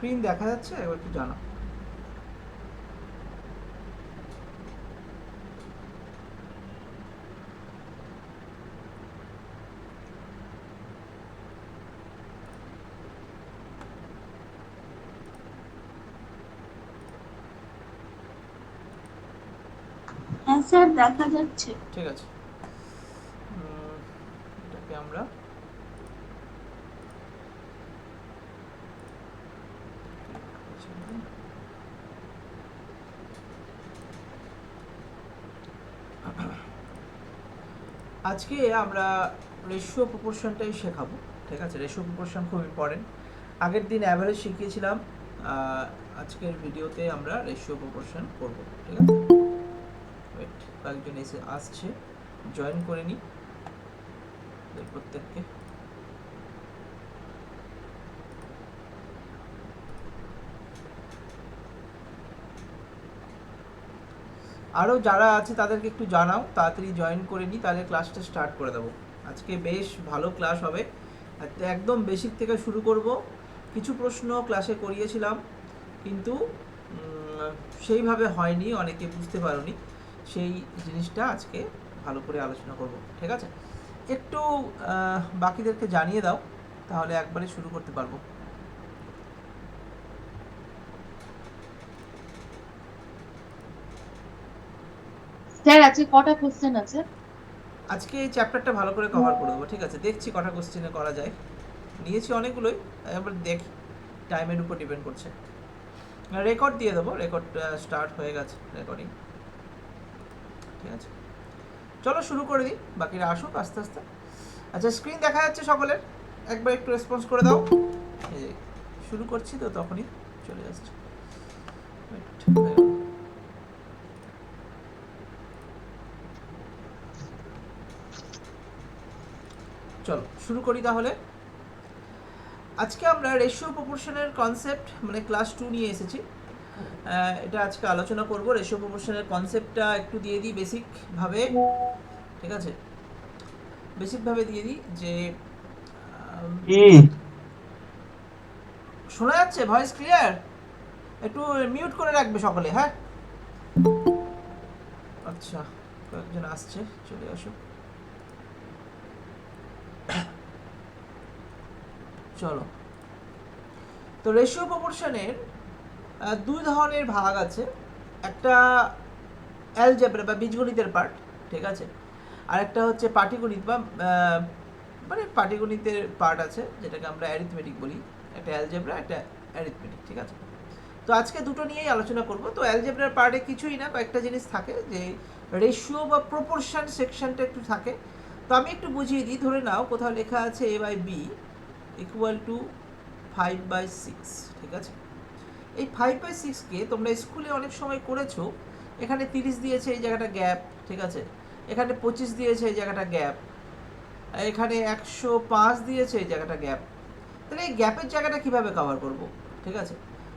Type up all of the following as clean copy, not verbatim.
Screen দেখা যাচ্ছে? একবার একটু জানাও। হ্যাঁ স্যার, দেখা যাচ্ছে। ঠিক আছে, এটাকে আমরা আজকে আমরা রেশিও প্রপোর্শনটাই শেখাবো। ঠিক আছে, রেশিও প্রপোর্শন খুব ইম্পর্টেন্ট। আগের দিন অ্যাভারেজ শিখিয়েছিলাম, আজকের ভিডিওতে আমরা রেশিও প্রপোর্শন করব। ঠিক আছে, ওয়েট, কয়েকজন এসে আসছে, জয়েন করে নিই প্রত্যেককে। আরও যারা আছে তাদেরকে একটু জানাও, তাড়াতাড়ি জয়েন করে নিই, তাহলে ক্লাসটা স্টার্ট করে দেবো। আজকে বেশ ভালো ক্লাস হবে, একদম বেসিক থেকে শুরু করব। কিছু প্রশ্ন ক্লাসে করিয়েছিলাম, কিন্তু সেইভাবে হয়নি, অনেকে বুঝতে পারোনি। সেই জিনিসটা আজকে ভালো করে আলোচনা করব। ঠিক আছে, একটু বাকিদেরকে জানিয়ে দাও, তাহলে একবারে শুরু করতে পারবো। স্যার আজকে কটা কোশ্চেন আছে? আজকে এই চ্যাপ্টারটা ভালো করে কভার করে দেবো। ঠিক আছে, দেখছি কটা কোশ্চেনে করা যায়। নিয়েছি অনেকগুলোই, এবার দেখি, টাইমের উপর ডিপেন্ড করছে। রেকর্ড দিয়ে দেবো, রেকর্ড স্টার্ট হয়ে গেছে রেকর্ডিং। ঠিক আছে, চলো শুরু করে দিই, বাকিরা আসুক আস্তে আস্তে। আচ্ছা, স্ক্রিন দেখা যাচ্ছে সকলের? একবার একটু রেসপন্স করে দাও। এই যে শুরু করছি তো তখনই চলে আসছে। চলো শুরু করি তাহলে। আজকে আমরা রেশিও প্রপোর্শনের কনসেপ্ট মানে ক্লাস 2 নিয়ে এসেছি। এটা আজকে আলোচনা করব। রেশিও প্রপোর্শনের কনসেপ্টটা একটু দিয়ে দিই বেসিকভাবে। ঠিক আছে, বেসিকভাবে দিয়ে দিই যে শোনা যাচ্ছে? Voice clear? একটু মিউট করে রাখবে সকলে, হ্যাঁ? আচ্ছা, কয়েকজন আসছে, চলে আসো। চলো, তো রেশিও প্রপোর্শনের দুই ধরনের ভাগ আছে। একটা অ্যালজেব্রা বা বীজগণিতের পার্ট, ঠিক আছে, আর একটা হচ্ছে পাটিগণিত বা মানে পাটিগণিতের পার্ট আছে, যেটাকে আমরা অ্যারিথমেটিক বলি। একটা অ্যালজেব্রা, একটা অ্যারিথমেটিক। ঠিক আছে, তো আজকে দুটো নিয়েই আলোচনা করব। তো অ্যালজেব্রার পার্টে কিছুই না, কয়েকটা জিনিস থাকে, যে রেশিও বা প্রপোর্শন সেকশনটা একটু থাকে। তো আমি একটু বুঝিয়ে দিই। ধরে নাও কোথাও লেখা আছে a by B equal to 5/6। ঠিক আছে, এই 5/6কে তোমরা স্কুলে অনেক সময় করেছো। এখানে 30 দিয়েছে, এই জায়গাটা গ্যাপ। ঠিক আছে, এখানে 25 দিয়েছে, এই জায়গাটা গ্যাপ। এখানে 105 দিয়েছে, এই জায়গাটা গ্যাপ। তাহলে এই গ্যাপের জায়গাটা কিভাবে কভার করব? ঠিক আছে,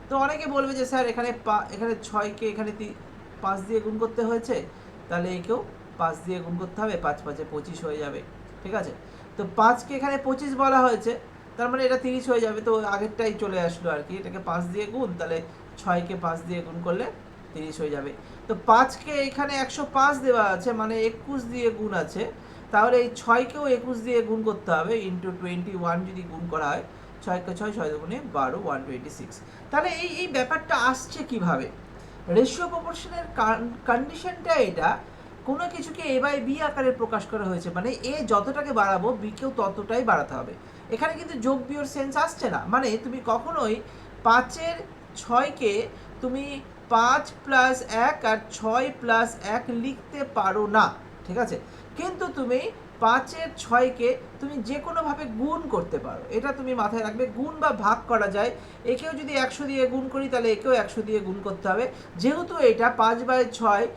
তো অনেকে বলবে যে স্যার এখানে এখানে 6কে এখানে 5 দিয়ে গুণ করতে হয়েছে, তাহলে একেও 5 দিয়ে গুণ করতে হবে, 5 5 25 হয়ে যাবে। ঠিক আছে, তো 5কে এখানে 25 বলা হয়েছে, তার মানে এটা 30 হয়ে যাবে। তো আগেরটাই চলে আসলো আর কি, এটাকে 5 দিয়ে গুণ, তাহলে 6কে 5 দিয়ে গুণ করলে 30 হয়ে যাবে। তো 5কে এখানে 105 দেওয়া আছে, মানে 21 দিয়ে গুণ আছে, তাহলে এই 6কেও 21 দিয়ে গুণ করতে হবে, ইন্টু 21 যদি গুণ করা হয়, 6কে 6, 6 দুগুণে 12, 126। তাহলে এই ব্যাপারটা আসছে কিভাবে? রেশিও প্রপোর্শনের কন্ডিশনটা এটা, কোনো কিছুকে এ বাই বি আকারে প্রকাশ করা হয়েছে, মানে এ যতটাকে বাড়াবো বিকেও ততটাই বাড়াতে হবে। এখানে কিন্তু যোগ বিয়োগ সেন্স আসছে না, মানে তুমি কখনোই 5-এর 6কে তুমি 5+1 আর 6+1 লিখতে পারো না। ঠিক আছে, কিন্তু তুমি 5-এর 6কে তুমি যে কোনোভাবে গুণ করতে পারো, এটা তুমি মাথায় রাখবে। গুণ বা ভাগ করা যায়, একেও যদি 100 দিয়ে গুণ করি, তাহলে একেও 100 দিয়ে গুণ করতে হবে। যেহেতু এটা 5/6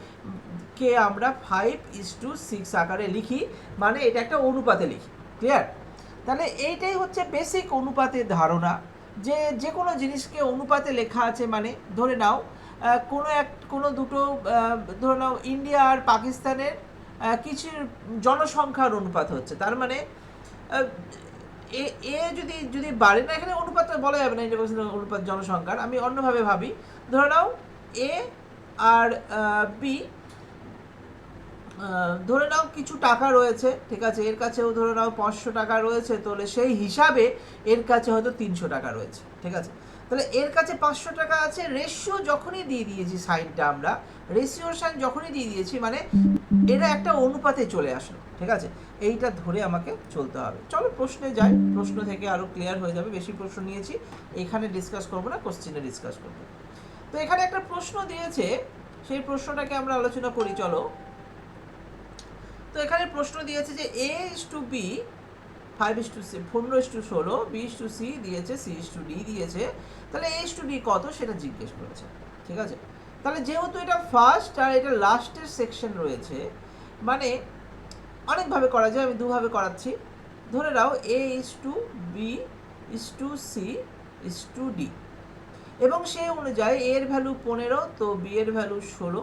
কে আমরা 5:6 আকারে লিখি, মানে এটা একটা অনুপাতে লিখি। ক্লিয়ার? তাহলে এইটাই হচ্ছে বেসিক অনুপাতের ধারণা, যে যে কোনো জিনিসকে অনুপাতে লেখা আছে, মানে ধরে নাও কোনো দুটো, ধরে নাও ইন্ডিয়া আর পাকিস্তানের কিছু জনসংখ্যার অনুপাত হচ্ছে, তার মানে এ এ যদি যদি বাড়ে না, এখানে অনুপাত বলা যাবে না, অনুপাত জনসংখ্যার, আমি অন্যভাবে ভাবি। ধরে নাও এ আর বি, ধরে নাও কিছু টাকা রয়েছে, ঠিক আছে, এর কাছেও ধরে নাও 500 টাকা রয়েছে, তাহলে সেই হিসাবে এর কাছে হয়তো 300 টাকা রয়েছে, ঠিক আছে। তাহলে এর কাছে 500 টাকা আছে, রেশিও যখনই দিয়ে দিয়েছি সাইনটা, আমরা রেশিওর সাইন যখনই দিয়ে দিয়েছি মানে এরা একটা অনুপাতে চলে আসলো, ঠিক আছে। এইটা ধরে আমাকে চলতে হবে। চলো প্রশ্নে যাই, প্রশ্ন থেকে আরও ক্লিয়ার হয়ে যাবে। বেশি প্রশ্ন নিয়েছি, এখানে ডিসকাস করবো না, কোশ্চেনে ডিসকাস করবো। তো এখানে একটা প্রশ্ন দিয়েছে, সেই প্রশ্নটাকে আমরা আলোচনা করি, চলো। তো এখানে প্রশ্ন দিয়েছে যে এ ইস টু বি 5:15:16, B:16 দিয়েছে, C:D দিয়েছে, তাহলে A:D কত সেটা জিজ্ঞেস করেছে, ঠিক আছে। তাহলে যেহেতু এটা ফার্স্ট আর এটা লাস্টের সেকশন রয়েছে, মানে অনেকভাবে করা যায়, আমি দুভাবে করাচ্ছি। ধরে নাও A:B:C:D, এবং সেই অনুযায়ী A এর ভ্যালু 15, তো B এর ভ্যালু 16।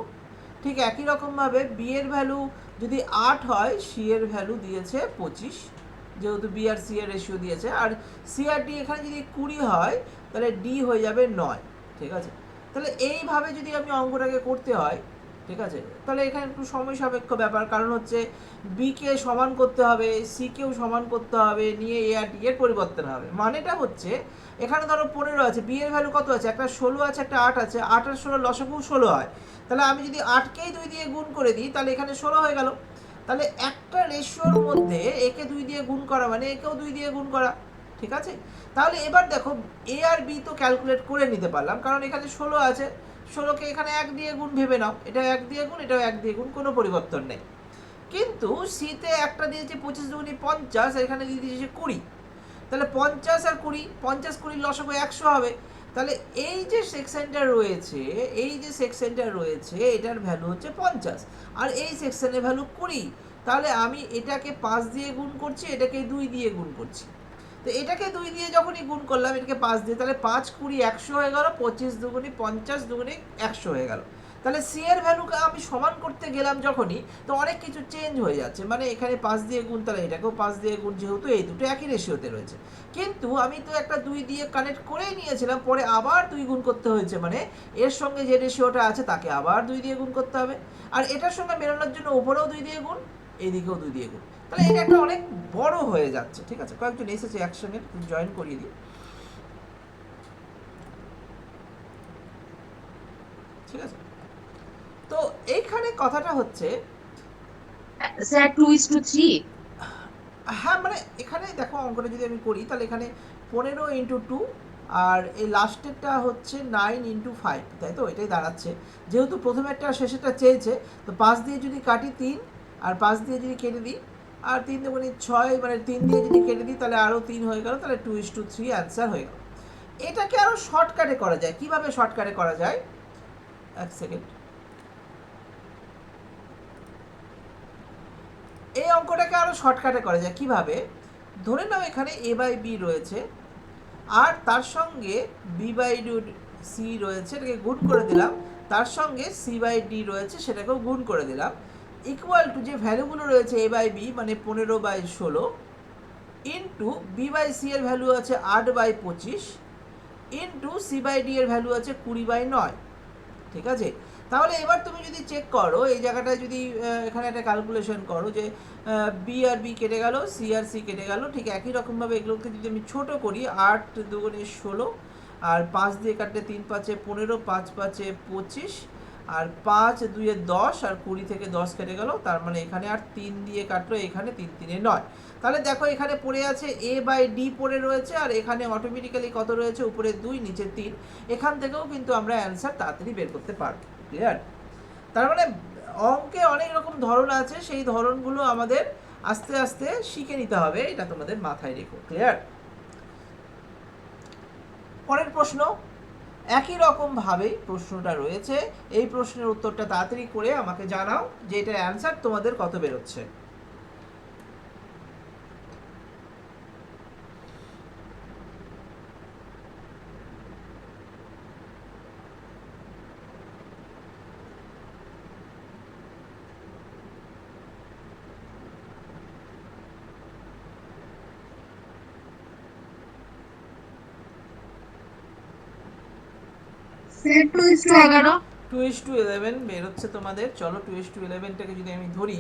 ঠিক একই রকমভাবে B এর ভ্যালু যদি 8 হয়, C এর ভ্যালু দিয়েছে 25, যেহেতু B আর C এর রেশিও দিয়েছে। আর C আর D এখানে যদি 20 হয়, তাহলে D হয়ে যাবে 9, ঠিক আছে। তাহলে এইভাবে যদি আমি অঙ্কটাকে করতে হয়, ঠিক আছে, তাহলে এখানে একটু সময় সাপেক্ষ ব্যাপার, কারণ হচ্ছে বিকে সমান করতে হবে, সিকেও সমান করতে হবে, নিয়ে এ আর ডি এর পরিবর্তন হবে। মানেটা হচ্ছে এখানে ধরো 15 আছে, বি এর ভ্যালু কত আছে, একটা 16 আছে, একটা 8 আছে, 8 আর 16 লসাগু 16 হয়। তাহলে আমি যদি 8কেই 2 দিয়ে গুণ করে দিই, তাহলে এখানে 16 হয়ে গেল। তাহলে একটা রেশিওর মধ্যে একে 2 দিয়ে গুণ করা মানে একেও 2 দিয়ে গুণ করা, ঠিক আছে। তাহলে এবার দেখো এ আর বি তো ক্যালকুলেট করে নিতে পারলাম, কারণ এখানে 16 আছে, 16কে এখানে 1 দিয়ে গুণ ভেবে নাও, এটা 1 দিয়ে গুণ, এটাও 1 দিয়ে গুণ, কোনো পরিবর্তন নেই। কিন্তু সিতে একটা দিয়েছে 25 দুগুণি 50, আর এখানে দিয়ে দিয়েছে 20। তাহলে 50 আর 20, 50-20 লসাগু 100 হবে। তাহলে এই যে সেকশনটা রয়েছে, এটার ভ্যালু হচ্ছে 50, আর এই সেকশনের ভ্যালু 20। তাহলে আমি এটাকে 5 দিয়ে গুণ করছি, এটাকে 2 দিয়ে গুণ করছি। তো এটাকে 2 দিয়ে যখনই গুণ করলাম, এটাকে 5 দিয়ে, তাহলে 5 20 100 হয়ে গেল, 25 দুগুণি 50 দুগুণি 100 হয়ে গেল। তাহলে সি এর ভ্যালুকে আমি সমান করতে গেলাম যখনই, তো অনেক কিছু চেঞ্জ হয়ে যাচ্ছে, মানে এখানে 5 দিয়ে গুণ, তাহলে এটাকেও 5 দিয়ে গুণ, যেহেতু এই দুটো একই রেশিওতে রয়েছে। কিন্তু আমি তো একটা 2 দিয়ে কানেক্ট করেই নিয়েছিলাম, পরে আবার 2 গুণ করতে হয়েছে, মানে এর সঙ্গে যে রেশিওটা আছে তাকে আবার 2 দিয়ে গুণ করতে হবে, আর এটার সঙ্গে মেলানোর জন্য উপরেও 2 দিয়ে গুণ, এদিকেও 2 দিয়ে গুণ। তাহলে এটা একটা অনেক বড় হয়ে যাচ্ছে, ঠিক আছে। কয়েকজন এসেছে একসঙ্গে, জয়েন করিয়ে দিই, ঠিক আছে। তো এইখানে কথাটা হচ্ছে, স্যার 2:3। হ্যাঁ মানে এখানে দেখো অঙ্কটা যদি আমি করি, তাহলে এখানে 15 × 2, আর এই লাস্টেরটা হচ্ছে 9 × 5, তাই তো, এটাই দাঁড়াচ্ছে। যেহেতু প্রথমেরটা শেষেরটা চেয়েছে, তো 5 দিয়ে যদি কাটি 3, আর 5 দিয়ে যদি কেটে দিই, আর 3 দুগুণে 6, মানে 3 দিয়ে যদি কেটে দিই, তাহলে আরও 3 হয়ে গেল, তাহলে 2:3 অ্যান্সার হয়ে গেল। এটাকে আরও শর্টকাটে করা যায়, কিভাবে শর্টকাটে করা যায়, এক সেকেন্ড। এই অঙ্কটাকে আরও শর্টকাটে করা যায় কিভাবে, ধরে নাও এখানে এ বাই বি রয়েছে, আর তার সঙ্গে B/C রয়েছে, এটাকে গুণ করে দিলাম, তার সঙ্গে C/D রয়েছে, সেটাকেও গুণ করে দিলাম, ইকুয়াল টু যে ভ্যালুগুলো রয়েছে A/B মানে 15/16, ইন্টু B/C এর ভ্যালু আছে 8/25, ইন্টু C/D এর ভ্যালু আছে 20/9, ঠিক আছে। তাহলে এবার তুমি যদি চেক করো, এই জায়গাটায় যদি এখানে একটা ক্যালকুলেশন করো, যে বি আর বি কেটে গেল, সি আর সি কেটে গেল, ঠিক একই রকমভাবে এগুলোকে যদি আমি ছোটো করি, 8 দুগুণে 16, আর 5 দিয়ে কাটলে 3 5-এ 15, 5 5-এ 25, আর 5 2-এ 10, আর 20 থেকে 10 কেটে গেল, তার মানে এখানে আর 3 দিয়ে কাটলো, এখানে 3 3-এ 9। তাহলে দেখো এখানে পড়ে আছে A/D পড়ে রয়েছে, আর এখানে অটোমেটিক্যালি কত রয়েছে, উপরে 2 নিচে 3। এখান থেকেও কিন্তু আমরা অ্যান্সার তাড়াতাড়ি বের করতে পারবো, ক্লিয়ার। তার মানে অঙ্কে অনেক রকম ধরন আছে, সেই ধরনগুলো আমাদের আস্তে আস্তে শিখে নিতে হবে, এটা তোমাদের মাথায় রেখো, ক্লিয়ার। পরের প্রশ্ন, একই রকমভাবে প্রশ্নটা রয়েছে, এই প্রশ্নের উত্তরটা তাড়াতাড়ি করে আমাকে জানাও যে এটার অ্যান্সার তোমাদের কত বেরোচ্ছে। স্যার 2:11। 2:11 বের হচ্ছে তোমাদের। চলো 2:11টাকে যদি আমি ধরি,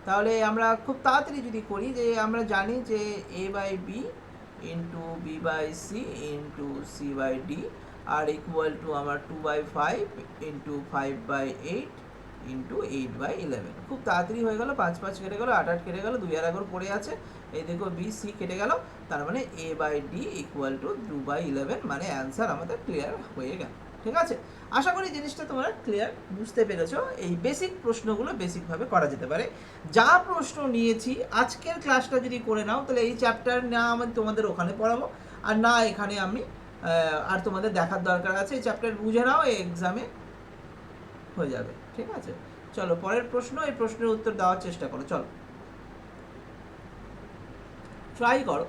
তাহলে আমরা খুব তাড়াতাড়ি যদি করি, যে আমরা জানি যে a/b into b/c into c/d আর ইকুয়াল টু আমার 2/5 ইন্টু 5/8 ইন্টু 8/11। খুব তাড়াতাড়ি হয়ে গেল, 5 5 কেটে গেল, 8 8 কেটে গেল, 2 আর 11 পড়ে আছে। এই দেখো b c কেটে গেল, তার মানে a/d ইকুয়াল টু 2/11, মানে অ্যান্সার আমাদের ক্লিয়ার হয়ে গেল। ঠিক আছে, আশা করি জিনিসটা তোমরা ক্লিয়ার বুঝতে পেরেছো। এই বেসিক প্রশ্নগুলো বেসিকভাবে করা যেতে পারে। যা প্রশ্ন নিয়েছি আজকের ক্লাসটা যদি করে নাও, তাহলে এই চ্যাপ্টার না আমি তোমাদের ওখানে পড়াবো, আর না এখানে আমি আর তোমাদের দেখার দরকার আছে। এই চ্যাপ্টার বুঝে নাও, এই এক্সামে হয়ে যাবে। ঠিক আছে, চলো পরের প্রশ্ন, এই প্রশ্নের উত্তর দেওয়ার চেষ্টা করো। চলো ট্রাই করো,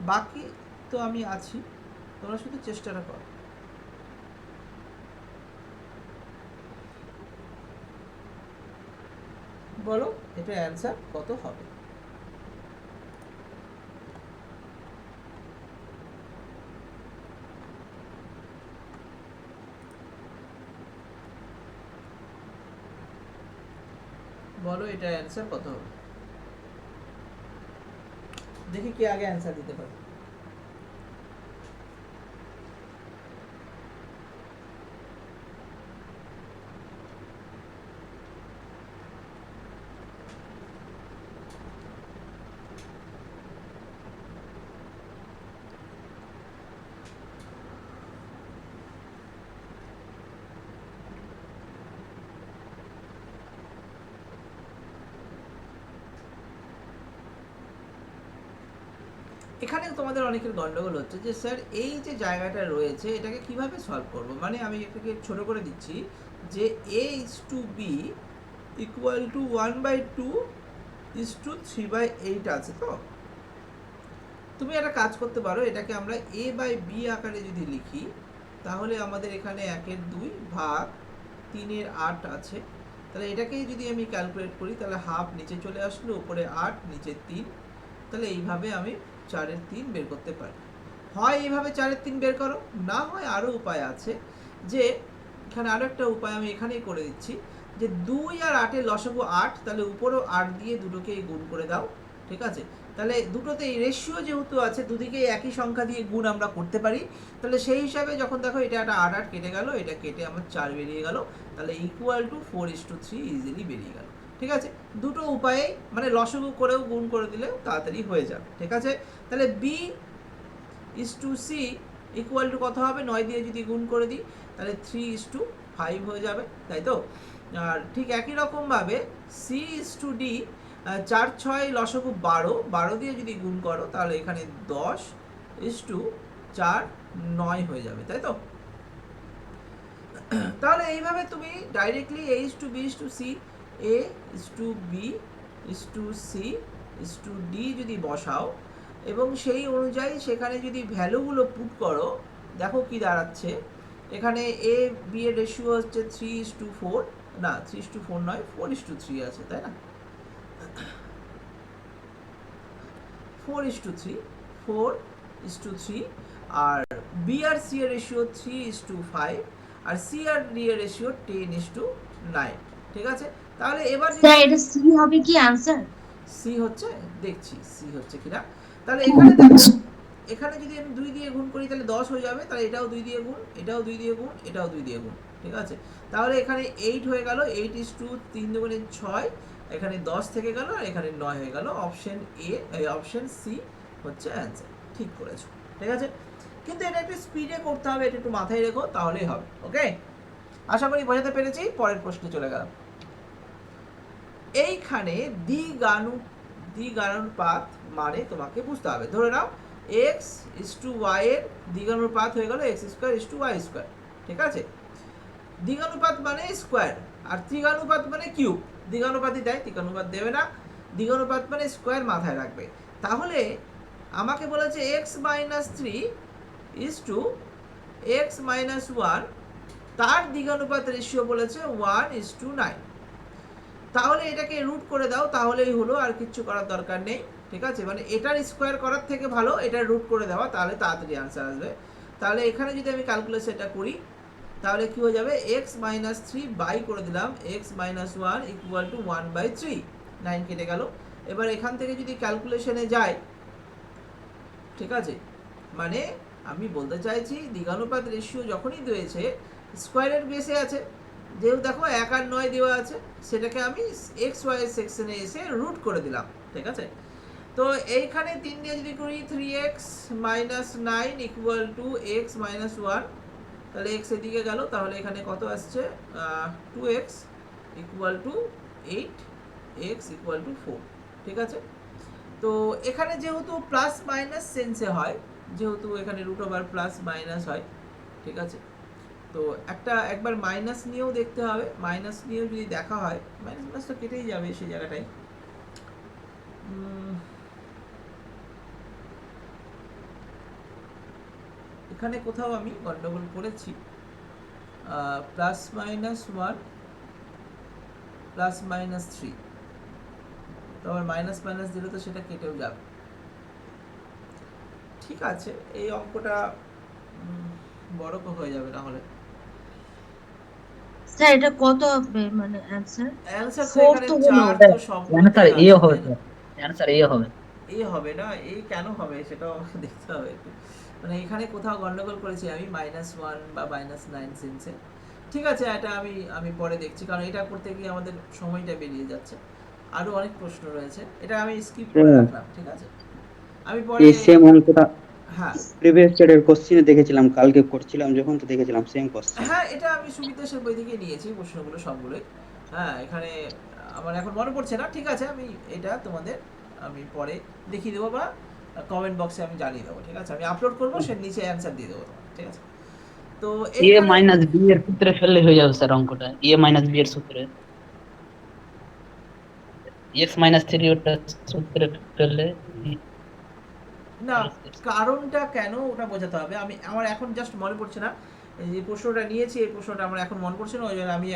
বাকি তো আমি আছি, তোমরা শুধু চেষ্টাটা করো। বলো এটা অ্যান্সার কত হবে। বলো এটা অ্যান্সার কত হবে, দেখি কে আগে অ্যান্সার দিতে পারে। এখানে তোমাদের অনেকের গন্ডগোল হচ্ছে যে স্যার এই যে জায়গাটা রয়েছে এটাকে কিভাবে সলভ করব। মানে আমি এটাকে ছোট করে দিচ্ছি যে a is to b equal two 1/2 is to 3/8 আছে। তো তুমি একটা কাজ করতে পারো, এটাকে আমরা a/b আকারে যদি লিখি, তাহলে আমাদের এখানে 1/2 ভাগ 3/8 আছে। তাহলে এটাকেই যদি আমি ক্যালকুলেট করি, তাহলে হাফ নিচে চলে আসলো, উপরে 8 নিচে 3, তাহলে এইভাবে আমি 4/3 বের করতে পারি। হয় এইভাবে 4/3 বের করো, না হয় আরও উপায় আছে, যে এখানে আরও একটা উপায় আমি এখানেই করে দিচ্ছি, যে 2 আর 8-এর লসাগু 8, তাহলে উপরেও 8 দিয়ে দুটোকেই গুণ করে দাও। ঠিক আছে, তাহলে দুটোতে এই রেশিও যেহেতু আছে, দুদিকেই একই সংখ্যা দিয়ে গুণ আমরা করতে পারি। তাহলে সেই হিসাবে যখন দেখো এটা একটা 8 8 কেটে গেল, এটা কেটে আমার 4 বেরিয়ে গেল, তাহলে ইকুয়াল টু 4:3 ইজিলি বেরিয়ে গেল। ঠিক আছে, দুটো উপায়ে মানে লসাগু করেও গুণ করে দিলে তাড়াতাড়ি হয়ে যাবে। ঠিক আছে, তাহলে B is to C equal to কত হবে, 9 দিয়ে যদি গুণ করে দিই, তাহলে 3:5 হয়ে যাবে, তাই তো। আর ঠিক একই রকমভাবে সি ইস টু ডি, 4 6 লসাগু 12, 12 দিয়ে যদি গুণ করো, তাহলে এখানে 10:4 9 হয়ে যাবে, তাই তো। তাহলে এইভাবে তুমি directly a is to b is to c, a is to b is to c is to d যদি বসাও, এবং সেই অনুযায়ী সেখানে যদি ভ্যালুগুলো পুট করো, দেখো কি দাঁড়াচ্ছে। এখানে a b এর রেশিও হচ্ছে 3:4, না 3:4 নয়, 4:3 আছে, তাই না। 4:3, 4:3, আর b আর c এর রেশিও 3:5, আর c আর d এর রেশিও 10:9। ঠিক আছে, তাহলে এবার স্যার এটা সি হবে কি आंसर? সি হচ্ছে, দেখছি সি হচ্ছে কিনা। তাহলে এখানে দেখো, এখানে যদি আমি 2 দিয়ে গুণ করি, তাহলে 10 হয়ে যাবে, তাহলে এটাও 2 দিয়ে গুণ, এটাও 2 দিয়ে গুণ, এটাও 2 দিয়ে গুণ। ঠিক আছে, তাহলে এখানে 8 হয়ে গেল, 8:3 দুগুণে 6, এখানে 10 থেকে গেল, আর এখানে 9 হয়ে গেল। অপশন এ, অপশন সি হচ্ছে অ্যান্সার। ঠিক করেছো, ঠিক আছে, কিন্তু এটা একটু স্পিডে করতে হবে, এটা একটু মাথায় রেখো, তাহলেই হবে। ওকে, আশা করি বোঝাতে পেরেছি। পরের প্রশ্নে চলে গেলাম। এইখানে দ্বিগানুপাত মানে তোমাকে বুঝতে হবে। ধরে নাও এক্স ইস টু ওয়াই এর দ্বিগানুপাত হয়ে গেল X square is to Y square. ঠিক আছে, দ্বিগানুপাত মানে স্কোয়ার, আর ত্রিগানুপাত মানে কিউব। দ্বিগানুপাতই দেয়, ত্রিগানুপাত দেবে না। দ্বিগানুপাত মানে স্কোয়ার, মাথায় রাখবে। তাহলে আমাকে বলেছে x-3 ইস টু x-1, তার দ্বিগানুপাত রেশিও বলেছে 1:9। তাহলে এটাকে রুট করে দাও, তাহলেই হলো, আর কিচ্ছু করার দরকার নেই। ঠিক আছে, মানে এটার স্কোয়ার করার থেকে ভালো এটার রুট করে দেওয়া, তাহলে তাড়াতাড়ি আনসার আসবে। তাহলে এখানে যদি আমি ক্যালকুলেশনটা করি, তাহলে কি হয়ে যাবে এক্স মাইনাস থ্রি বাই করে দিলাম X minus one equal to one by three, 9 কেটে গেল। এবার এখান থেকে যদি ক্যালকুলেশনে যাই, ঠিক আছে, মানে আমি বলতে চাইছি দ্বিঘানুপাত রেশিও যখনই দিয়েছে স্কোয়ারের বেসে আছে, যেহেতু দেখো 1 আর 9 দেওয়া আছে, সেটাকে আমি এক্স ওয়াই সেকশনে এসে রুট করে দিলাম, ঠিক আছে। তো এইখানে 3 দিয়ে যদি করি 3x minus 9 equal to x minus one, তাহলে এক্স এদিকে গেল, তাহলে এখানে কত আসছে 2x equal to 8, x equal two 4, ঠিক আছে। তো এখানে যেহেতু প্লাস মাইনাস সেন্সে হয়, যেহেতু এখানে রুট ওভার প্লাস মাইনাস হয়, ঠিক আছে, তো একবার মাইনাস নিয়েও দেখতে হবে। মাইনাস নিয়েও যদি দেখা হয়, মাইনাস মাইনাস তো কেটেই যাবে সেই জায়গাটায়। এখানে কোথাও আমি গন্ডগোল করেছি, plus minus one plus minus three, তো আবার মাইনাস মাইনাস দিলে তো সেটা কেটেও যাবে। ঠিক আছে, এই অঙ্কটা বড় হয়ে যাবে না হলে। স্যার এটা কত হবে মানে অ্যানসার? অ্যানসার তো 4 এখানে তো হলো। 4 তো অ্যানসার সবগুলোতেই এ আছে, হবে তাই না? স্যার, অ্যানসার এ হবে। এই হবে না, এই কেন হবে সেটাও আমাকে দেখতে হবে একটু। মানে এখানে কোথাও গন্ডগোল করেছি আমি মাইনাস ওয়ান বা মাইনাস নাইন সেন্সে। ঠিক আছে, এটা আমি পরে দেখছি, কারণ এটা করতে গিয়ে আমাদের সময়টা বেরিয়ে যাচ্ছে, আরও অনেক প্রশ্ন রয়েছে, এটা আমি স্কিপ করে রাখলাম, ঠিক আছে। আমি পরে, এই সেম অঙ্কটা হ্যাঁ প্রিভিয়াস ইয়ারের কোশ্চেনে দেখেছিলাম, কালকে করছিলাম যখন, তো দেখেছিলাম সেম কোশ্চেন। হ্যাঁ, এটা আমি সুবিদেশের বই থেকে নিয়েছি প্রশ্নগুলো সবগুলোই। হ্যাঁ, এখানে আমার এখন মনে পড়ছে না, ঠিক আছে, আমি এটা তোমাদের আমি পরে দেখিয়ে দেবো বা কমেন্ট বক্সে আমি জানিয়ে দেবো, ঠিক আছে, আমি আপলোড করবো, সে নিচে অ্যান্সার দিয়ে দেবো তোমার, ঠিক আছে। তো এ এইখানে মাইনাস বি এর সূত্রে ফেললে হয়ে যাবে স্যার অঙ্কটা, এ মাইনাস বি এর সূত্রে, এক্স মাইনাস থ্রি ওটা সূত্রে ফেললে না, কারণটা কেন ওটা বোঝাতে হবে। আমার এখন জাস্ট মনে পড়ছে না, এই যে প্রশ্নটা নিয়েছি এই প্রশ্নটা আমার এখন মনে পড়ছে না, ওই জন্য আমি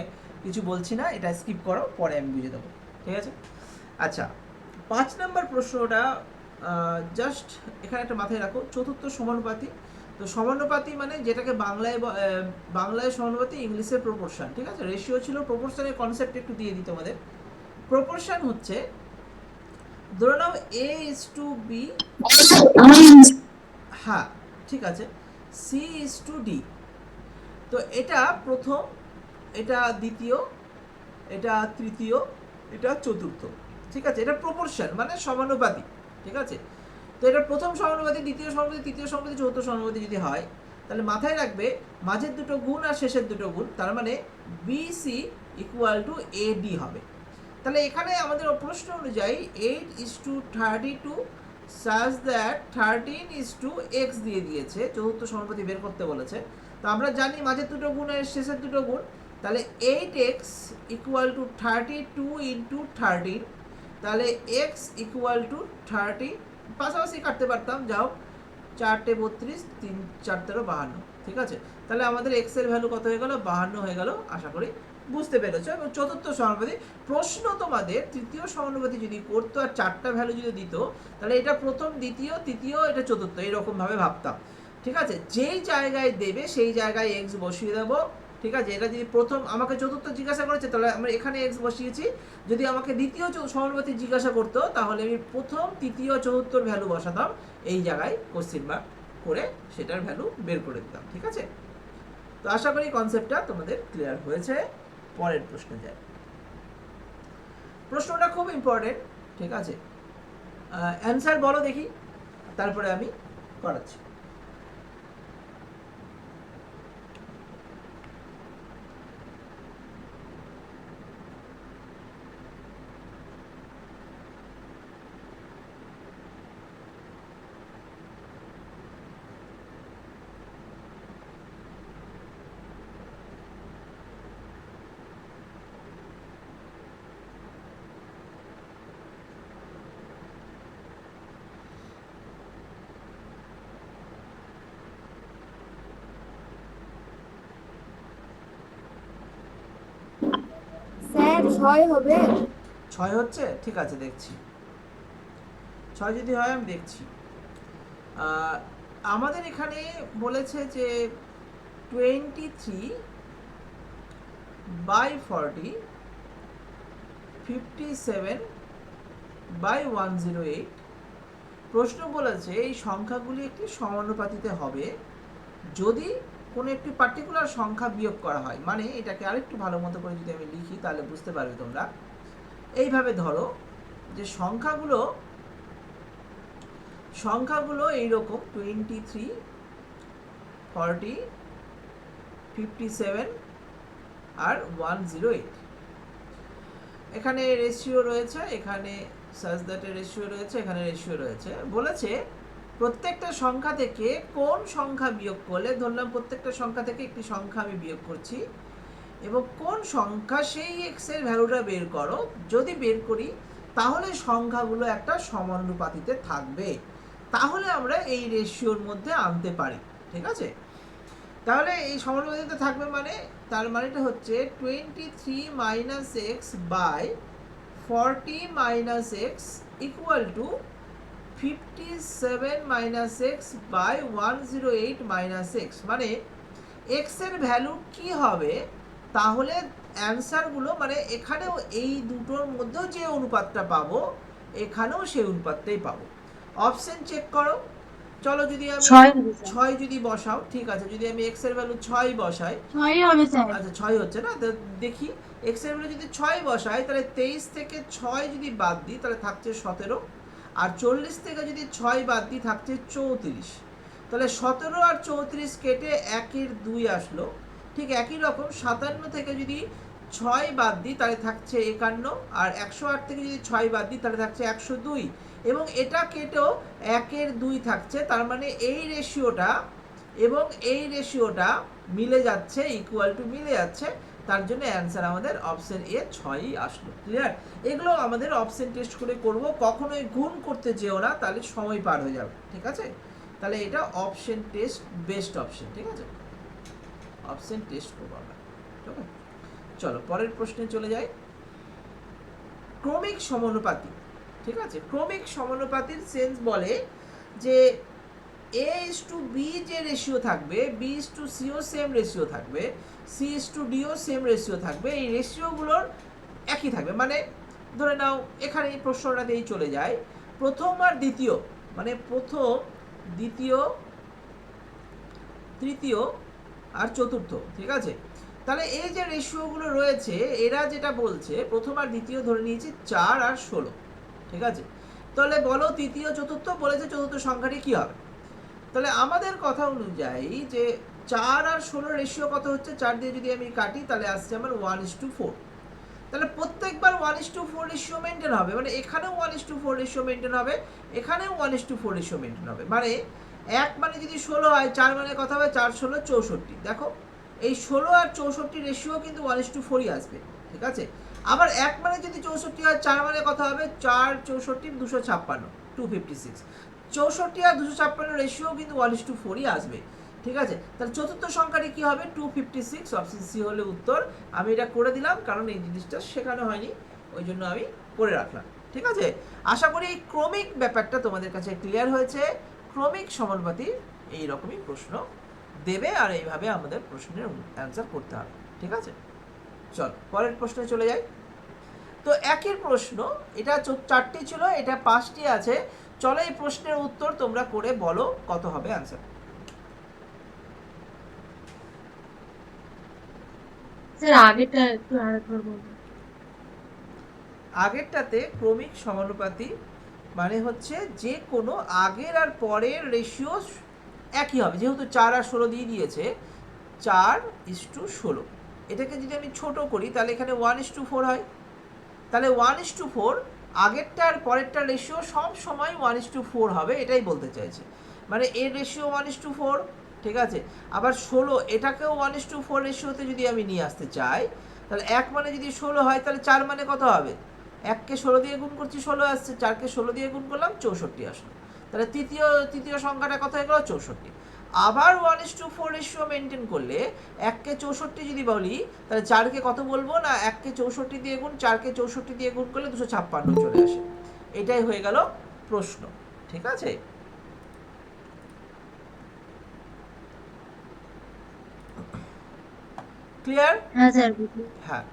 কিছু বলছি না, এটা স্কিপ করো, পরে আমি বুঝে দেবো, ঠিক আছে। আচ্ছা, 5 নম্বর প্রশ্নটা জাস্ট এখানে একটা মাথায় রাখো, চতুর্থ সমানুপাতি। তো সমানুপাতি মানে যেটাকে বাংলায় সমানুপাতি, ইংলিশে প্রপোর্শন, ঠিক আছে। রেশিও ছিল, প্রপোর্শনের কনসেপ্ট একটু দিয়ে দিই তোমাদের। প্রপোর্শন হচ্ছে, ধরে নাও এ ইজ টু বি, হ্যাঁ ঠিক আছে, সি ইজ টু ডি। তো এটা প্রথম, এটা দ্বিতীয়, এটা তৃতীয়, এটা চতুর্থ, ঠিক আছে। এটা প্রপোর্শন মানে সমানুপাতি, ঠিক আছে। তো এটা প্রথম সমানুপাতি, দ্বিতীয় সমানুপাতি, তৃতীয় সমানুপাতি, চতুর্থ সমানুপাতি যদি হয়, তাহলে মাথায় রাখবে মাঝের দুটো গুণ আর শেষের দুটো গুণ, তার মানে বিসি ইকুয়াল টু এডি হবে। তাহলে এখানে আমাদের প্রশ্ন অনুযায়ী 8:32 সাজ দ্যাট 13:x দিয়ে দিয়েছে, চতুর্থ সমানুপাতি বের করতে বলেছে। তো আমরা জানি মাঝের দুটো গুণ আর শেষের দুটো গুণ, তাহলে 8x ইকুয়াল টু 32 ইন্টু 13, তাহলে x ইকুয়াল টু 30, পাশাপাশি কাটতে পারতাম, যাও 4 32, 3 4 13 52, ঠিক আছে। তাহলে আমাদের x এর ভ্যালু কত হয়ে গেল, 52 হয়ে গেল, আশা করি বুঝতে পেরেছো। এবং চতুর্থ সমানুপাতি প্রশ্ন তোমাদের তৃতীয় সমানুপাতি যদি করতো আর 4টা ভ্যালু যদি দিত, তাহলে এটা প্রথম, দ্বিতীয়, তৃতীয়, এটা চতুর্থ, এইরকম ভাবে ভাবতাম, ঠিক আছে। যেই জায়গায় দেবে সেই জায়গায় x বসিয়ে দেবো, ঠিক আছে। এটা যদি প্রথম আমাকে চতুর্থ জিজ্ঞাসা করেছে, তাহলে আমরা এখানে x বসিয়েছি। যদি আমাকে দ্বিতীয় সমানুপাতি জিজ্ঞাসা করতো, তাহলে আমি প্রথম, তৃতীয়, চতুর্থর ভ্যালু বসাতাম, এই জায়গায় কোশ্চেন মার্ক করে সেটার ভ্যালু বের করে দিতাম, ঠিক আছে। তো আশা করি কনসেপ্টটা তোমাদের ক্লিয়ার হয়েছে। পরের প্রশ্নে যাই। প্রশ্নটা খুব ইম্পর্টেন্ট, ঠিক আছে। অ্যান্সার বলো দেখি, তারপরে আমি করাচ্ছি। স্যার 6 হবে। 6 হচ্ছে, ঠিক আছে, দেখছি। 6 যদি হয় আমি দেখছি। আমাদের এখানে বলেছে যে 23 বাই 40, 57 বাই 108। প্রশ্ন বলেছে এই সংখ্যাগুলি একটি সমানুপাতিতে হবে যদি কোনো একটি পার্টিকুলার সংখ্যা বিয়োগ করা হয়। মানে এটাকে আরেকটু ভালো মতো করে যদি আমি লিখি তাহলে বুঝতে পারবে তোমরা। এইভাবে ধরো যে সংখ্যাগুলো এইরকম 23, 40, 57 আর 108। এখানে রেশিও রয়েছে, এখানে সাজ দ্যাটের রেশিও রয়েছে, এখানে রেশিও রয়েছে। বলেছে প্রত্যেকটা সংখ্যা থেকে কোন সংখ্যা বিয়োগ করলে, ধরলাম প্রত্যেকটা সংখ্যা থেকে একটি সংখ্যা আমি বিয়োগ করছি, এবং কোন সংখ্যা সেই এক্স এর ভ্যালুটা বের করো। যদি বের করি তাহলে সংখ্যাগুলো একটা সমানুপাতিতে থাকবে, তাহলে আমরা এই রেশিওর মধ্যে আনতে পারি। ঠিক আছে, তাহলে এই সমানুপাতিতে থাকবে মানে তার মানেটা হচ্ছে 23 minus X by 40 minus X equal to 57 minus X by 108 minus X. মানে এক্স এর ভ্যালু কি হবে, তাহলে অ্যান্সারগুলো মানে এখানেও এই দুটোর মধ্যেও যে অনুপাতটা পাবো এখানেও সেই অনুপাতটাই পাবো। অপশন চেক করো। চলো যদি আমি 6 হবে স্যার। 6 যদি বসাও, ঠিক আছে, যদি আমি এক্স এর ভ্যালু 6 বসাই, 6 হবে স্যার। আচ্ছা 6 হচ্ছে না, তো দেখি এক্স এর ভ্যালু যদি 6 বসাই তাহলে 23 থেকে 6 যদি বাদ দিই তাহলে থাকছে 17, আর 40 থেকে যদি 6 বাদ দিই থাকছে 34। তাহলে 17 আর 34 কেটে 1-এর 2 আসলো। ঠিক একই রকম 57 থেকে যদি 6 বাদ দিই তাহলে থাকছে 51, আর 108 থেকে যদি 6 বাদ দিই তাহলে থাকছে 102, এবং এটা কেটেও 1-এর 2 থাকছে। তার মানে এই রেশিওটা এবং এই রেশিওটা মিলে যাচ্ছে, ইকুয়াল টু মিলে যাচ্ছে, তার জন্য অ্যান্সার আমাদের অপশন এ 6ই আসলো। ক্লিয়ার? এগুলো আমাদের অপশন টেস্ট করে করব, কখনোই গুণ করতে যেও না, তাহলে সময় পার হয়ে যাবে। ঠিক আছে, তাহলে এটা অপশন টেস্ট বেস্ট অপশন। ঠিক আছে, অপশন টেস্ট করবো আমরা। ঠিক আছে, চলো পরের প্রশ্নে চলে যাই। ক্রমিক সমানুপাতি। ঠিক আছে, ক্রমিক সমানুপাতির সেন্স বলে যে A is to B যে রেশিও থাকবে, B is to C ও সেম রেশিও থাকবে, C is to D ও সেম রেশিও থাকবে, এই রেশিওগুলোর একই থাকবে। মানে ধরে নাও এখানে এই প্রশ্নটাতেই চলে যায়, প্রথম আর দ্বিতীয়, মানে প্রথম, দ্বিতীয়, তৃতীয় আর চতুর্থ। ঠিক আছে, তাহলে এই যে রেশিওগুলো রয়েছে এরা যেটা বলছে, প্রথম আর দ্বিতীয় ধরে নিয়েছি 4 আর 16। ঠিক আছে, তাহলে বলো তৃতীয় চতুর্থ, বলেছে চতুর্থ সংখ্যাটি কি হবে। তাহলে আমাদের কথা অনুযায়ী যে 4 আর 16 রেশিও কত হচ্ছে, 4 দিয়ে যদি আমি কাটি তাহলে আসছে আমার 1:4। তাহলে প্রত্যেকবার 1:4 রেশিও মেনটেন হবে, মানে এখানেও 1:4 রেশিও মেনটেন হবে, এখানেও 1:4 রেশিও মেনটেন হবে। মানে 1 মানে যদি 16 হয়, 4 মানে কথা হবে 4 16 64। দেখো এই 16 আর 64 রেশিও কিন্তু 1:4ই আসবে। ঠিক আছে, আবার 1 মানে যদি 64 হয়, 4 মানে কথা হবে 4 64 256 256। 64 আর 256 রেশিও কিন্তু 1:4ই আসবে। ঠিক আছে, তাহলে চতুর্থ সংখ্যাটি কি হবে, 256। অপশন সি হলে উত্তর। আমি এটা করে দিলাম কারণ এই জিনিসটা শেখানো হয়নি, ওই জন্য আমি করে রাখলাম। ঠিক আছে, আশা করি এই ক্রমিক ব্যাপারটা তোমাদের কাছে ক্লিয়ার হয়েছে। ক্রমিক সমানুপাতি এইরকমই প্রশ্ন দেবে, আর এইভাবে আমাদের প্রশ্নের অ্যান্সার করতে হবে। ঠিক আছে, চল পরের প্রশ্নে চলে যাই। তো একই প্রশ্ন, এটা 4টি ছিল, এটা 5টি আছে। চলো এই প্রশ্নের উত্তর তোমরা করে বলো কত হবে অ্যান্সার। স্যার আগেরটা একটু আরেকবার বলুন। আগেরটাতে ক্রমিক সমানুপাতি মানে হচ্ছে যে কোনো আগের আর পরের রেশিও একই হবে, যেহেতু 4 আর 16 দিয়ে দিয়েছে, 4:16। এটাকে যদি আমি ছোট করি তাহলে এখানে 1:4 হয়। তাহলে 1:4 আগেরটা আর পরেরটা রেশিও সব সময় 1:4 হবে, এটাই বলতে চাইছে। মানে এর রেশিও 1:4। ঠিক আছে, আবার 16 এটাকেও 1:4 রেশিওতে যদি আমি নিয়ে আসতে চাই, তাহলে 1 মানে যদি 16 হয় তাহলে 4 মানে কত হবে, 1কে 16 দিয়ে গুণ করছি 16 আসছে, 4কে 16 দিয়ে গুণ করলাম 64 আসলো। তাহলে তৃতীয় সংখ্যাটা কত হয়ে গেল, 64। আবার 1:4 রেশিও মেনটেন করলে 1কে 64 যদি বলি তাহলে 4কে কত বলবো না, 1কে 64 দিয়ে গুণ, 4কে 64 দিয়ে গুণ করলে 256 চলে আসে। এটাই হয়ে গেল প্রশ্ন। ঠিক আছে, ক্লিয়ার? হ্যাঁ স্যার বুঝলি। হ্যাঁ,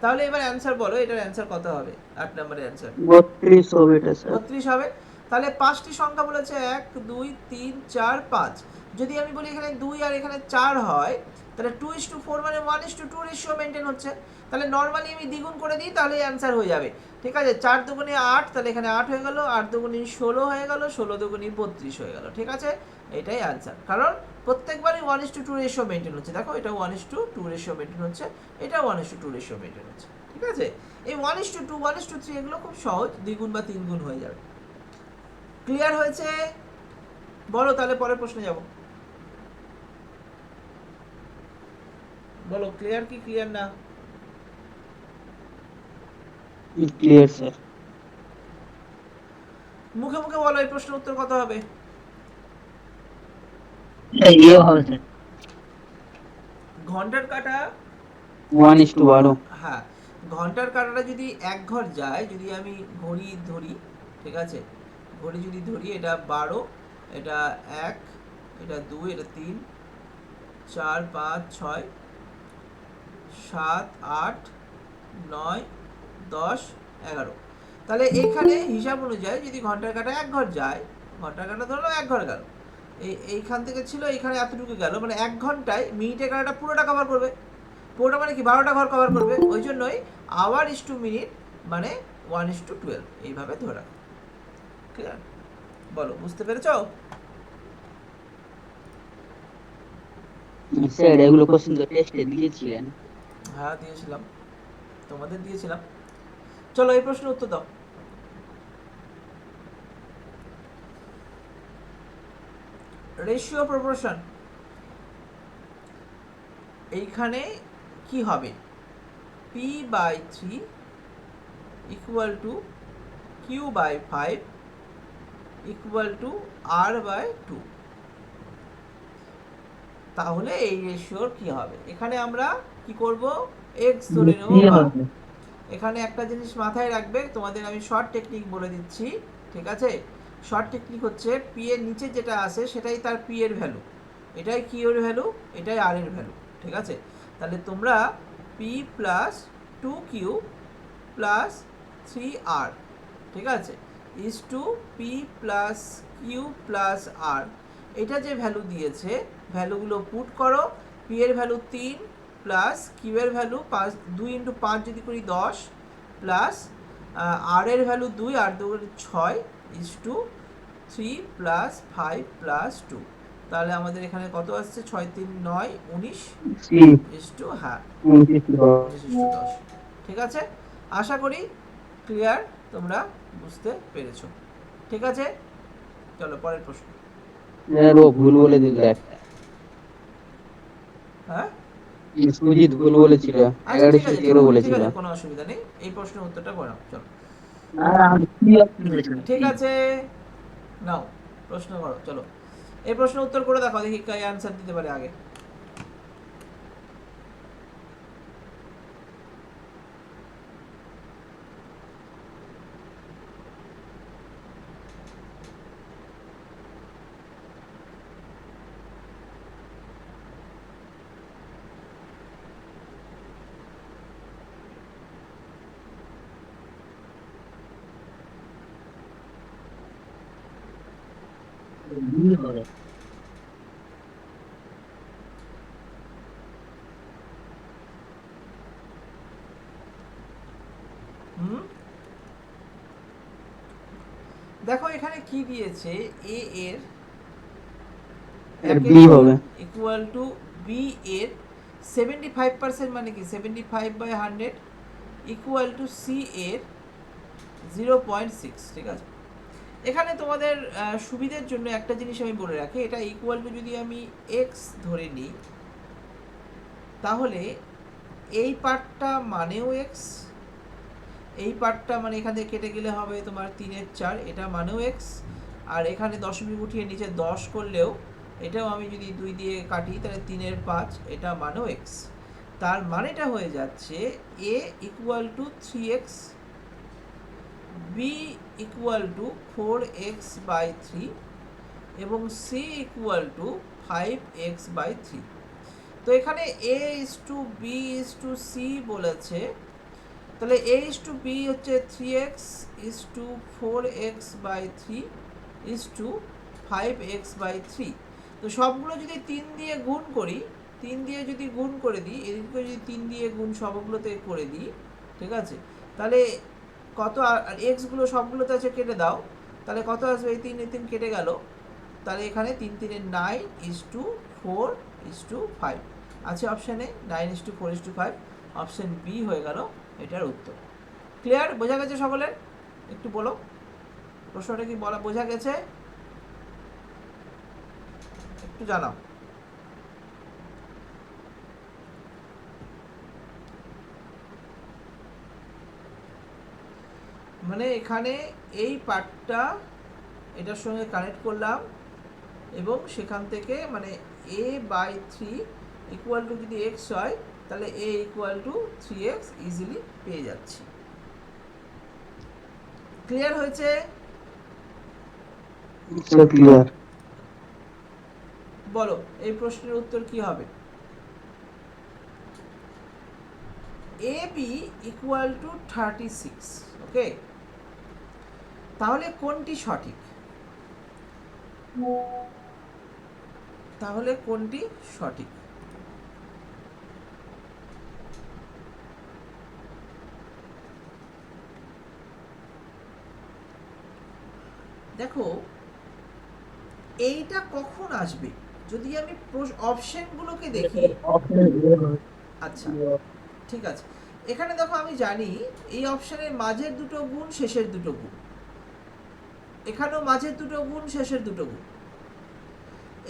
তাহলে এবার অ্যান্সার বলো, এটার অ্যান্সার কত হবে? 8 নম্বরের অ্যান্সার 32 হবে এটা স্যার। 32 হবে। তাহলে 5টি সংখ্যা বলেছে 1 2 3 4 5। যদি আমি বলি এখানে 2 আর এখানে 4 হয়, তাহলে 2:4 মানে 1:2 রেশিও মেনটেন হচ্ছে। তাহলে নর্মালি আমি দ্বিগুণ করে দিই, তাহলে অ্যান্সার হয়ে যাবে। ঠিক আছে, 4 দুগুণে 8, তাহলে এখানে 8 হয়ে গেল, 8 দুগুণে 16 হয়ে গেল, 16 দুগুণে 32 হয়ে গেল। ঠিক আছে, এটাই অ্যান্সার, কারণ প্রত্যেকবারই 1:2 রেশিও মেনটেন হচ্ছে। দেখো, এটা 1:2 রেশিও মেনটেন হচ্ছে, এটা 1:2 রেশিও মেনটেন হচ্ছে। ঠিক আছে, এই 1:2 1:3 এগুলো খুব সহজ, দ্বিগুণ বা তিনগুণ হয়ে যাবে। ক্লিয়ার হয়েছে? বলো, তাহলে পরের প্রশ্নে যাব। বলো, ক্লিয়ার কি ক্লিয়ার না? Clear sir. মুখে মুখে বলো, এই প্রশ্নের উত্তর কত হবে? ইয়ে হবে স্যার। ঘন্টার কাঁটা 1:12। হ্যাঁ, ঘন্টার কাঁটাটা যদি এক ঘর যায়, যদি আমি ঘড়ি ধরি, ঠিক আছে, ঘড়ি যদি ধরি, এটা 12, এটা 1, এটা 2, এটা 3, 4 5 6 7 8 9 10 11। তাহলে এখানে হিসাব অনুযায়ী যদি ঘন্টার কাঁটা এক ঘর যায়, ঘন্টার কাঁটা ধরো এক ঘর গেল, এইখান থেকে ছিল এইখানে এতটুকু গেল, মানে 1 ঘন্টায় মিনিটের কাঁটাটা পুরোটা কভার করবে। পুরোটা মানে কি, 12টা ঘর কভার করবে। ওই জন্যই আওয়ার ইস টু মিনিট মানে 1:12, এইভাবে ধরে রাখো। ক্লিয়ার? বলো, বুঝতে পেরেছো? স্যার এগুলো কোশ্চেন তো টেস্টে দিয়েছিলেন। হ্যাঁ, দিয়েছিলাম, তোমাদের দিয়েছিলাম। চলো, এই প্রশ্নের উত্তর দাও। রেশিও প্রপোর্শন এইখানে কি হবে? P/3 equal to Q/5 equal to R/2। তাহলে এই রেশিওর কি হবে? এখানে আমরা কি করব? x ধরে নেব। ইয়ে হবে। এখানে একটা জিনিস মাথায় রাখবে, তোমাদের আমি শর্ট টেকনিক বলে দিচ্ছি। ঠিক আছে, শর্ট টেকনিক হচ্ছে p এর নিচে যেটা আছে সেটাই তার p এর ভ্যালু, এটাই q এর ভ্যালু, এটাই r এর ভ্যালু। ঠিক আছে, তাহলে তোমরা p plus 2q plus 3r, ঠিক আছে, is to p plus q plus r। এটা যে ভ্যালু দিয়েছে, ভ্যালুগুলো পুট করো। p এর ভ্যালু 3 প্লাস q এর ভ্যালু 5, 2 ইন্টু 5 যদি করি 10, প্লাস r এর ভ্যালু 2, আর 2 6, ইজ টু 3 প্লাস 5 প্লাস 2। তাহলে আমাদের এখানে কত আসছে? 6 3 9 19, ইজ টু, হ্যাঁ, 19:10। ঠিক আছে, আশা করি ক্লিয়ার, তোমরা বুঝতে পেরেছো। ঠিক আছে, চলো পরের প্রশ্ন। স্যার ও ভুল বলে দিল একটা। হ্যাঁ, সুজিত ভুল বলেছিল, আচ্ছা, ঠিক আছে, 11:13 ঠিক বলেছিল। আছে, কোনো অসুবিধা নেই, এই প্রশ্নের উত্তরটা করে নাও। চলো, বলেছিলাম। ঠিক আছে, নাও প্রশ্ন করো। চলো, এই প্রশ্নের উত্তর করে দেখো, দেখি কে অ্যান্সার দিতে পারে আগে। ইয়ে হবে। হুম, দেখো এখানে কি দিয়েছে, a এর B হবে। ইকুয়াল টু b এর 75% মানে কি 75/100 ইকুয়াল টু c এর 0.6। ঠিক আছে, এখানে তোমাদের সুবিধার জন্য একটা জিনিস আমি বলে রাখি, এটা ইকুয়াল টু যদি আমি x ধরে নিই, তাহলে এই পার্টটা মানেও x, এই পার্টটা মানে এখান থেকে কেটে গেলে হবে তোমার 3/4, এটা মানেও x, আর এখানে দশমিক উঠিয়ে নিচে 10 করলেও এটাও আমি যদি 2 দিয়ে কাটি তাহলে 3/5, এটা মানেও x। তার মানেটা হয়ে যাচ্ছে a equal to 3x, b equal to 4x/3 এবং c ইকুয়াল টু 5x/3। তো তো এখানে A is to B is to C বলেছে, তাহলে এ ইস টু বি হচ্ছে 3x is to 4x by 3 is to 5x by 3। তো সবগুলো যদি 3 দিয়ে গুণ করি, 3 দিয়ে যদি গুণ করে দিই, এদিকে যদি 3 দিয়ে গুণ সবগুলোতে করে দিই, ঠিক আছে, তাহলে কত, আর এক্সগুলো সবগুলোতে আছে কেটে দাও, তাহলে কত আসবে, এই 3 কেটে গেল, তাহলে এখানে 3 3 9 ইস টু 4 ইস টু 5 আছে অপশানে, 9 is to 4 is to 5, option B হয়ে গেল এটার উত্তর। ক্লিয়ার? বোঝা গেছে সকলের? একটু বলো প্রশ্নটা কি বলা বোঝা গেছে, একটু জানাও। মানে এখানে এই পার্টটা এটার সঙ্গে কানেক্ট করলাম এবং সেখান থেকে মানে a বাই 3 ইকুয়াল টু যদি x হয়, তাহলে a equal to 3x easily পেয়ে যাচ্ছি। ক্লিয়ার হয়েছে? ক্লিয়ার। বলো এই প্রশ্নের উত্তর কি হবে? ab ইকুয়াল টু 36, ওকে, তাহলে কোনটি সঠিক? তাহলে কোনটি সঠিক? দেখো এইটা কখন আসবে, যদি আমি অপশনগুলোকে দেখি। আচ্ছা ঠিক আছে, এখানে দেখো আমি জানি এই অপশনের মাঝের দুটো গুণ শেষের দুটো গুণ, এখানেও মাঝের দুটো গুণ শেষের দুটো গুণ,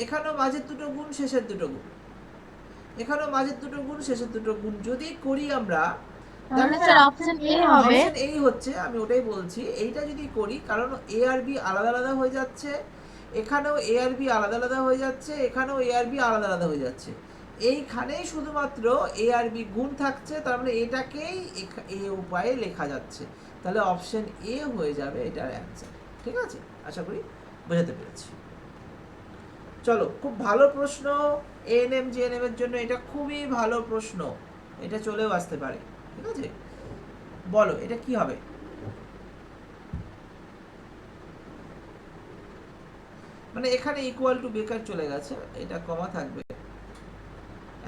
এখানেও মাঝের দুটো গুণ শেষের দুটো গুণ, এখানেও মাঝের দুটো গুণ শেষের দুটো গুণ যদি করি আমরা, তাহলে স্যার অপশন এ হবে। অপশন এই হচ্ছে, আমি ওটাই বলছি, এইটা যদি করি, কারণ এ আর বি আলাদা আলাদা হয়ে যাচ্ছে, এখানেও এ আর বি আলাদা আলাদা হয়ে যাচ্ছে, এখানেও এ আর বি আলাদা আলাদা হয়ে যাচ্ছে, এইখানেই শুধুমাত্র এ আর বি গুণ থাকছে, তার মানে এটাকেই এই উপায়ে লেখা যাচ্ছে, তাহলে অপশন এ হয়ে যাবে এটার অ্যান্সার। ঠিক আছে, আশা করি বোঝাতে পেরেছি। চলো, খুব ভালো প্রশ্ন, এএনএম জিএনএম এর জন্য এটা খুবই ভালো প্রশ্ন, এটা চলেও আসতে পারে। ঠিক আছে, বলো এটা কি হবে? মানে এখানে ইকুয়াল টু বেকার চলে গেছে, এটা কমা থাকবে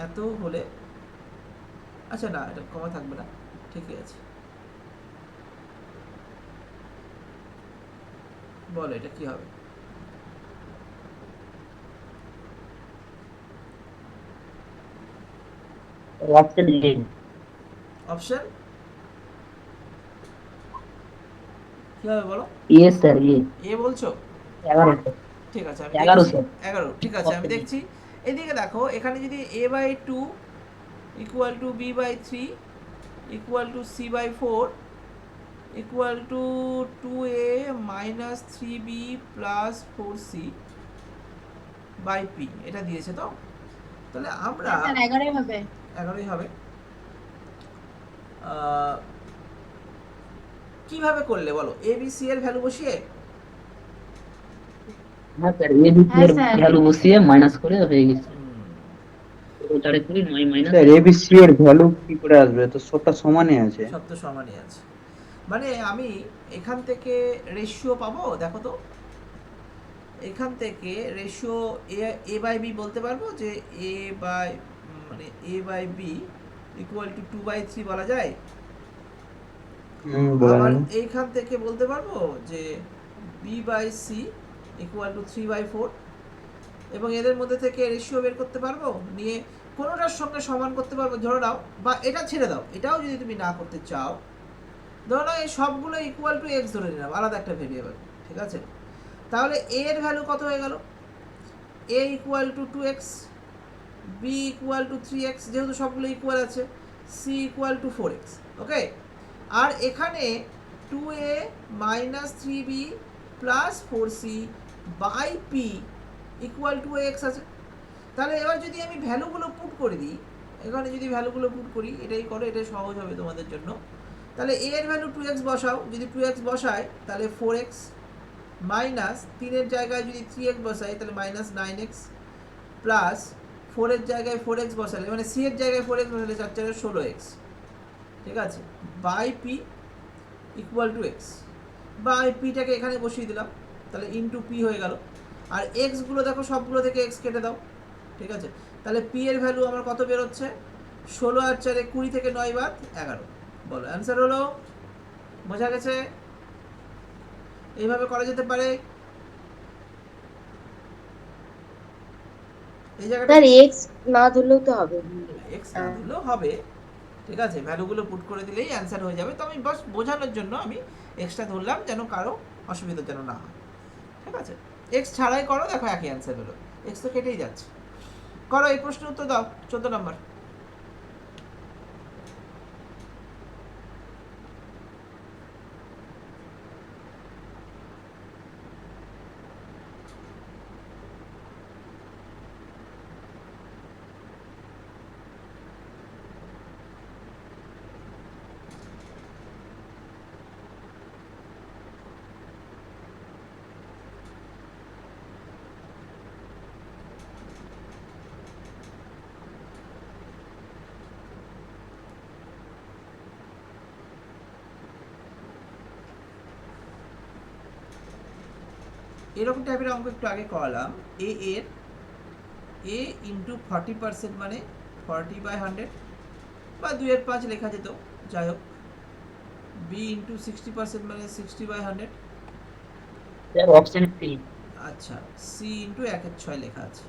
এত হলে, আচ্ছা না এটা কমা থাকবে না, ঠিকই আছে। বলো এটা কি হবে? Option A. অপশন কি হবে বলো? ইয়েস স্যার, এ বলছো? 11। ঠিক আছে আমি 11 দেখছি। স্যার। 11, ঠিক আছে আমি Option A। দেখছি। এদিকে দেখো, এখানে যদি a by 2 equal to b by 3 equal to c by 4 equal to 2a minus 3b plus 4c by p এটা দিয়েছে, তো তাহলে আমরা স্যার 11 হবে। 11ই হবে। কিভাবে করলে বলো, এ বি সি এর ভ্যালু বসিয়ে? হ্যাঁ স্যার, এ বি হ্যাঁ এর স্যার। ভ্যালু বসিয়ে মাইনাস করে হয়ে গেছে। ওটারে করি 9 মাইনাস স্যার এবিসি এর ভ্যালু কি করে আসবে, তো সবটা সমানই আছে। সব তো সমানই আছে, মানে আমি এখান থেকে রেশিও পাবো, দেখো তো এখান থেকে রেশিও এ বাই বি বলতে পারবো যে এ বাই মানে এ বাই বি ইকুয়াল টু 2/3 বলা যায়। বলা আবার যায়। এইখান থেকে বলতে পারবো যে B by C equal to 3/4, এবং এদের মধ্যে থেকে রেশিও বের করতে পারবো, নিয়ে কোনোটার সঙ্গে সমান করতে পারবো ধরে নাও, বা এটা ছেড়ে দাও, এটাও যদি তুমি না করতে চাও, ধরো না এই সবগুলো ইকুয়াল টু এক্স ধরে নিলাম, আলাদা একটা ভেরিয়েবল, ঠিক আছে, তাহলে এ এর ভ্যালু কত হয়ে গেল, A equal to 2x, B equal to 3x যেহেতু সবগুলো ইকুয়াল আছে, C equal to 4x, okay, আর এখানে 2a minus 3b plus 4c by P equal to X আছে। তাহলে এবার যদি আমি ভ্যালুগুলো পুট করে দিই, এখানে যদি ভ্যালুগুলো পুট করি, এটাই করো, এটাই সহজ হবে তোমাদের জন্য। তাহলে a এর ভ্যালু 2x বসাও, যদি 2x বসাই তাহলে 4x মাইনাস 3 এর জায়গায় যদি 3x বসাই তাহলে মাইনাস 9x প্লাস 4 এর জায়গায় 4x বসালে, মানে c এর জায়গায় 4x বসালে 4 4 16x, ঠিক আছে, by P equal to X, বা এই পিটাকে এখানে বসিয়ে দিলাম, তাহলে ইনটু পি হয়ে গেল। আর এক্সগুলো দেখো সবগুলো থেকে এক্স কেটে দাও, ঠিক আছে, তাহলে পি এর ভ্যালু আমার কত বেরোচ্ছে, 16 আর 4 20 থেকে 9 বাদ 11। বলো অ্যান্সার হলো, বোঝা গেছে? এইভাবে করা যেতে পারে। এই জায়গাটা স্যার এক্স না ধরলেও তো হবে। এক্স না দিলেও হবে, ঠিক আছে, ভ্যালুগুলো পুট করে দিলেই অ্যান্সার হয়ে যাবে। তো আমি বাস বোঝানোর জন্য আমি এক্সট্রা ধরলাম, যেন কারো অসুবিধা যেন না হয়, ঠিক আছে। এক্স ছাড়াই করো, দেখো একই অ্যান্সার হলো, এক্স তো কেটেই যাচ্ছে। করো, এই প্রশ্নের উত্তর দাও, 14 নম্বর। এরকম টাইপের অঙ্ক একটু আগে করালাম। এ ইন্টু 40% মানে 40/100, বা 2/5 লেখা যেত, যাই হোক। বি ইন্টু 60% মানে 60/100। Sir option C. আচ্ছা, সি ইন্টু 1/6 লেখা আছে।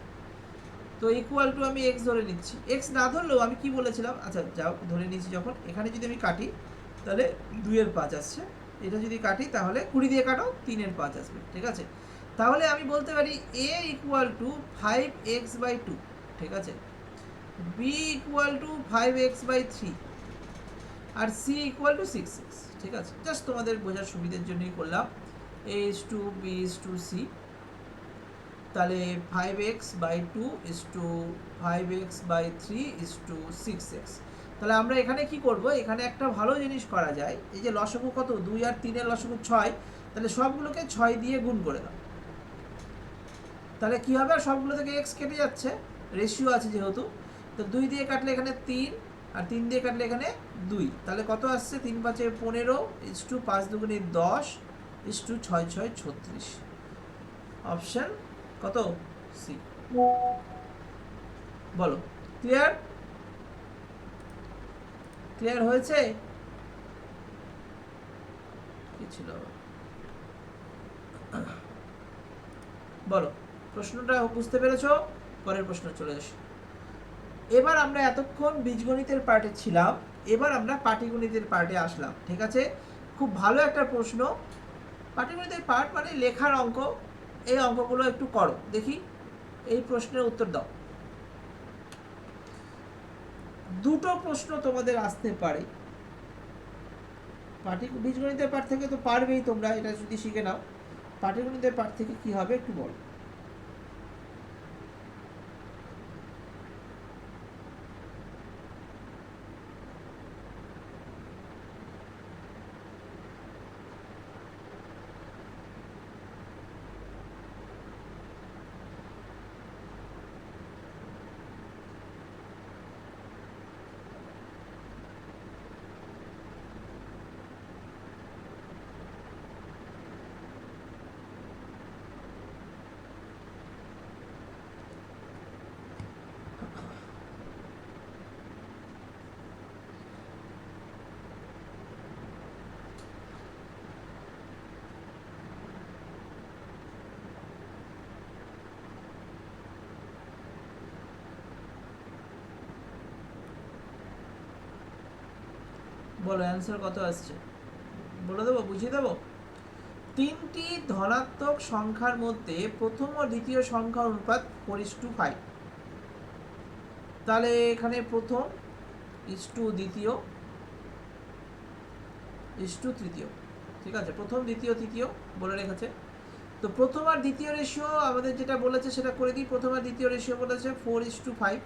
তো ইকুয়াল টু আমি এক্স ধরে নিচ্ছি, এক্স না ধরলেও আমি কি বলেছিলাম, আচ্ছা যাও ধরে নিচ্ছি, যখন এখানে যদি আমি কাটি তাহলে 2/5 আসছে, এটা যদি কাটি তাহলে 20 দিয়ে কাটো 3/5 আসবে, ঠিক আছে। তাহলে আমি বলতে পারি এ ইকুয়াল টু 5x/2, ঠিক আছে, বি ইকুয়াল টু 5x/3, আর সি ইকুয়াল টু 6x, ঠিক আছে। জাস্ট তোমাদের বোঝার সুবিধার জন্যই করলাম, a is to b is to c, তাহলে 5x/2 is to 5x/3 is to 6x। তাহলে আমরা এখানে কি করব, এখানে একটা ভালো জিনিস করা যায়, এই যে লসাগু কত, 2 আর 3 এর লসাগু 6, তাহলে সবগুলোকে 6 দিয়ে গুণ করে দাও, তাহলে কি হবে, আর সবগুলো থেকে x কেটে যাচ্ছে, রেশিও আছে যেহেতু, তো 2 দিয়ে কাটলে এখানে 3, আর 3 দিয়ে কাটলে এখানে 2, তাহলে কত আসছে, 3 5 15 is to 5 2 10 is to 6 6 36। Option কত, সি। বলো, ক্লিয়ার? ক্লিয়ার হয়েছে? কি ছিল, বলো, প্রশ্নটা বুঝতে পেরেছো? পরের প্রশ্ন চলে আসি। এবার আমরা এতক্ষণ বীজগণিতের পার্টে ছিলাম, এবার আমরা পাটিগণিতের পার্টে আসলাম, ঠিক আছে। খুব ভালো একটা প্রশ্ন, পাটিগণিতের পার্ট মানে লেখার অঙ্ক। এই অঙ্কগুলো একটু করো দেখি, এই প্রশ্নের উত্তর দাও। দুটো প্রশ্ন তোমাদের আসতে পারে, বীজগণিতের পার্ট থেকে তো পারবেই তোমরা, এটা যদি শিখে নাও। পাটিগণিতের পার্ট থেকে কি হবে একটু বলো। বলো অ্যান্সার কত আসছে, বলে দেবো, বুঝিয়ে দেবো। 3টি ধনাত্মক সংখ্যার মধ্যে প্রথম ও দ্বিতীয় সংখ্যার অনুপাত 4:5, তাহলে এখানে প্রথম ইস টু দ্বিতীয় ইস টু তৃতীয়, ঠিক আছে, প্রথম দ্বিতীয় তৃতীয় বলে রেখেছে। তো প্রথম আর দ্বিতীয় রেশিও আমাদের যেটা বলেছে সেটা করে দিই। প্রথম আর দ্বিতীয় রেশিও বলেছে 4:5,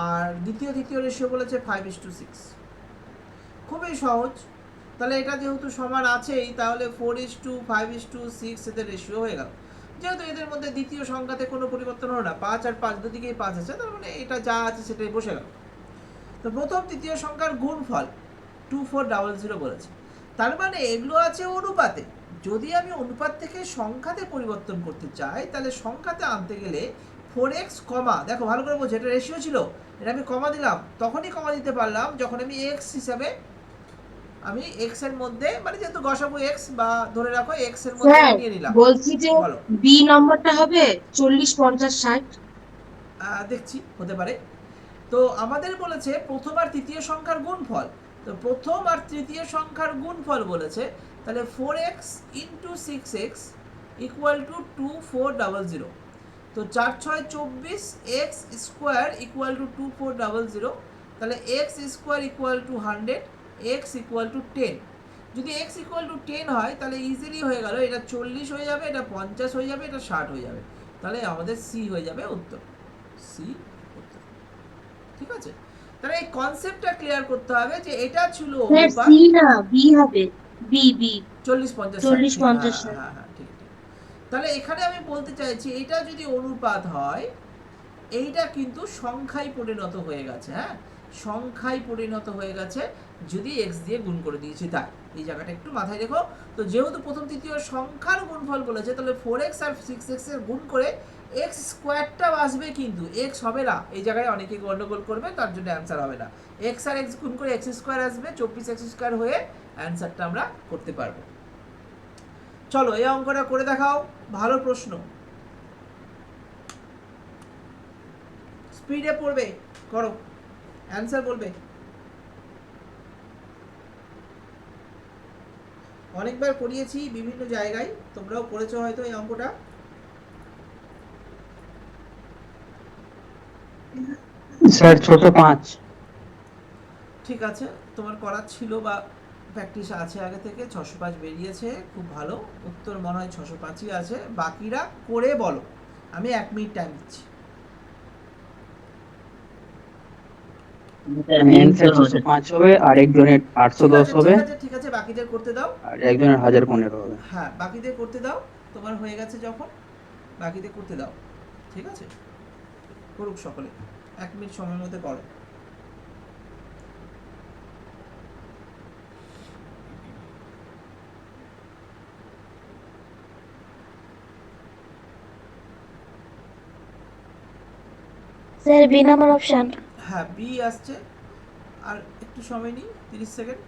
আর দ্বিতীয় তৃতীয় রেশিও বলেছে 5:6। খুবই সহজ, তাহলে এটা যেহেতু সমান আছেই, তাহলে 4:5:6 এদের রেশিও হয়ে গেল। যেহেতু এদের মধ্যে দ্বিতীয় সংখ্যাতে কোনো পরিবর্তন হলো না, 5 আর 5 দুদিকেই 5 আছে, তার মানে এটা যা আছে সেটাই বসে গেল। তো প্রথম তৃতীয় সংখ্যার গুণফল 2400 বলেছে, তার মানে এগুলো আছে অনুপাতে। যদি আমি অনুপাত থেকে সংখ্যাতে পরিবর্তন করতে চাই, তাহলে সংখ্যাতে আনতে গেলে 4x কমা, দেখো ভালো করে বলছি, এটা রেশিও ছিল, এটা আমি কমা দিলাম, তখনই কমা দিতে পারলাম যখন আমি x হিসাবে আমি x এর মধ্যে, মানে যেহেতু গসাগু x বা ধরে রাখো x এর মধ্যে স্যার নিয়ে নিলাম। বলছি যে বলো। বি নম্বরটা হবে 40 50 60। দেখছি, হতে পারে। তো আমাদের বলেছে প্রথম আর তৃতীয় সংখ্যার গুণফল, তো প্রথম আর তৃতীয় সংখ্যার গুণফল বলেছে, তাহলে 4x into 6x equal to 2400। তো 4 6 24, x স্কোয়ার ইকুয়াল টু 2400, তাহলে x square equal to 100, x equal to 10। যদি x ইকুয়াল টু 10 হয় তাহলে ইজিলি হয়ে গেল, এটা 40 হয়ে যাবে, এটা 50 হয়ে যাবে, এটা 60 হয়ে যাবে, তাহলে আমাদের সি হয়ে যাবে উত্তর, সি উত্তর। ঠিক আছে, তাহলে এই কনসেপ্টটা ক্লিয়ার করতে হবে যে এটা ছিল স্যার অনুপাত। সি না বি হবে, বি বি 40 50 40 60, 50 হ্যাঁ হ্যাঁ হ্যাঁ, ঠিক ঠিক। তাহলে এখানে আমি বলতে চাইছি এটা যদি অনুপাত হয়, এইটা কিন্তু সংখ্যায় পরিণত হয়ে গেছে, হ্যাঁ সংখ্যায় পরিণত হয়ে গেছে যদি x দিয়ে গুণ করে দিয়েছি, তাই এই জায়গাটা একটু মাথায় রেখো। তো যেহেতু প্রথম তৃতীয় সংখ্যার গুণফল বলেছে, তাহলে 4x আর 6x এর গুণ করে x স্কোয়ারটা আসবে, কিন্তু x হবে না, এই জায়গায় অনেকে গন্ডগোল করবে, তার জন্য অ্যান্সার হবে না। x আর x গুণ করে x স্কোয়ার আসবে, 24x স্কোয়ার হয়ে অ্যান্সারটা আমরা করতে পারবো। চলো এই অঙ্কটা করে দেখাও, ভালো প্রশ্ন, স্পিডে পড়বে, করো, অ্যান্সার বলবে। অনেকবার করিয়েছি বিভিন্ন জায়গায়, তোমরাও করেছো হয়তো এই অঙ্কটা। স্যার ছোট 5। ঠিক আছে, তোমার করা ছিল বা প্র্যাকটিস আছে আগে থেকে, 605 বেরিয়েছে, খুব ভালো উত্তর, মনে হয় 605ই আছে। বাকিরা করে বলো, আমি 1 মিনিট টাইম দিচ্ছি। অ্যান্সার 605 হবে, আর একজনের ঠিক 810 আছে হবে, ঠিক আছে ঠিক আছে, বাকিদের করতে দাও। আর একজনের 1015 হবে। হ্যাঁ বাকিদের করতে দাও, তোমার হয়ে গেছে যখন, বাকিদের করতে দাও। ঠিক আছে, করুক সকলে, 1 মিনিট সময়ের মধ্যে করো। Sir B number option. হ্যাঁ বি আসছে, আর একটু সময় নিই, 30 সেকেন্ড।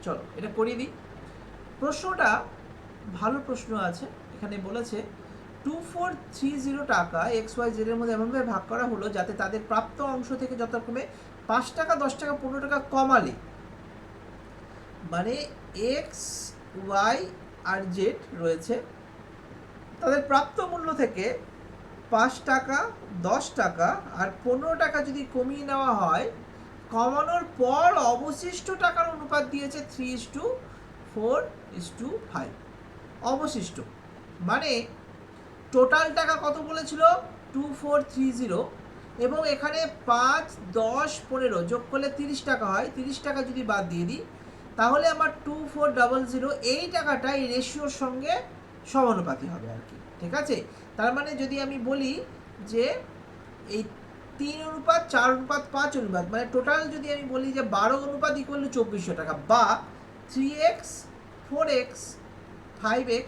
চলো এটা করিয়ে দিই। প্রশ্নটা ভালো প্রশ্ন আছে, এখানে বলেছে 2430 টাকা XYZ এর মধ্যে এমনভাবে ভাগ করা হলো যাতে তাদের প্রাপ্ত অংশ থেকে যথাক্রমে 5 টাকা 10 টাকা 15 টাকা কমালে, মানে এক্স ওয়াই আর জেড রয়েছে, তাদের প্রাপ্ত মূল্য থেকে 5 টাকা 10 টাকা আর 15 টাকা যদি কমিয়ে নেওয়া হয়, কমানোর পর অবশিষ্ট টাকার অনুপাত দিয়েছে 3:4:5। অবশিষ্ট মানে টোটাল টাকা কত বলেছিল 2430, এবং এখানে 5 10 15 যোগ করলে 30 টাকা হয়, 30 টাকা যদি বাদ দিয়ে দিই তাহলে আমার 2400 এই টাকাটা এই রেশিওর সঙ্গে সমানুপাতি হবে আর কি। ঠিক আছে, তার মানে যদি আমি বলি যে এই 3:4:5 মানে টোটাল যদি আমি বলি যে 12 ইকুয়াল টু 2400 টাকা, বা 3x 4x 5x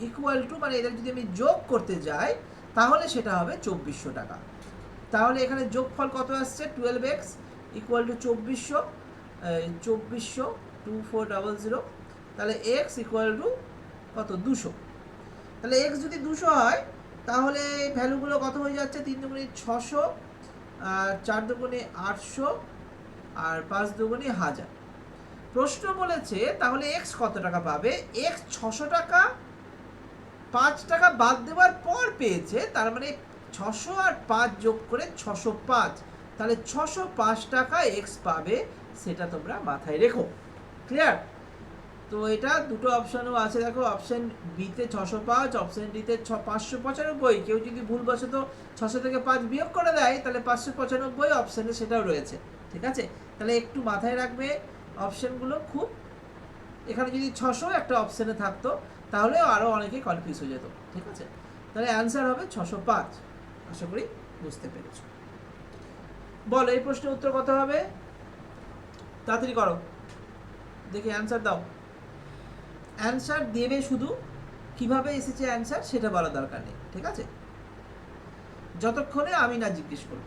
equal to, মানে এদের যদি আমি যোগ করতে যাই তাহলে সেটা হবে 2400 টাকা। তাহলে এখানে যোগফল কত আসছে, 12x ইকুয়াল টু 2400, 2400 তাহলে x ইকুয়াল টু কত 200। তাহলে x যদি 200 হয় তাহলে ভ্যালুগুলো কত হয়ে যাচ্ছে, 3 দুগুণে 600, আর 4 দুগুণে 800, আর 5 দুগুণে 1000। প্রশ্ন বলেছে তাহলে x কত টাকা পাবে, x 600 টাকা 5 টাকা বাদ দেওয়ার পর পেয়েছে, তার মানে 600 আর 5 যোগ করে 605, তাহলে 605 টাকা x পাবে, সেটা তোমরা মাথায় রেখো। ক্লিয়ার? তো এটা দুটো অপশানও আছে, দেখো অপশান বিতে 605, অপশান ডিতে 595। কেউ যদি ভুলবশত 600 থেকে 5 বিয়োগ করে দেয় তাহলে 595 অপশানে সেটাও রয়েছে, ঠিক আছে? তাহলে একটু মাথায় রাখবে অপশানগুলো খুব, এখানে যদি 600 একটা অপশানে থাকতো তাহলে আরও অনেকে কনফিউজ হয়ে যেত, ঠিক আছে? তাহলে অ্যান্সার হবে 605। আশা করি বুঝতে পেরেছো। বলো এই প্রশ্নের উত্তর কত হবে, তাড়াতাড়ি করো, দেখি অ্যান্সার দাও। অ্যান্সার দেবে, শুধু কিভাবে এসেছে অ্যান্সার সেটা বলার দরকার নেই, ঠিক আছে? যতক্ষণে আমি না জিজ্ঞেস করব।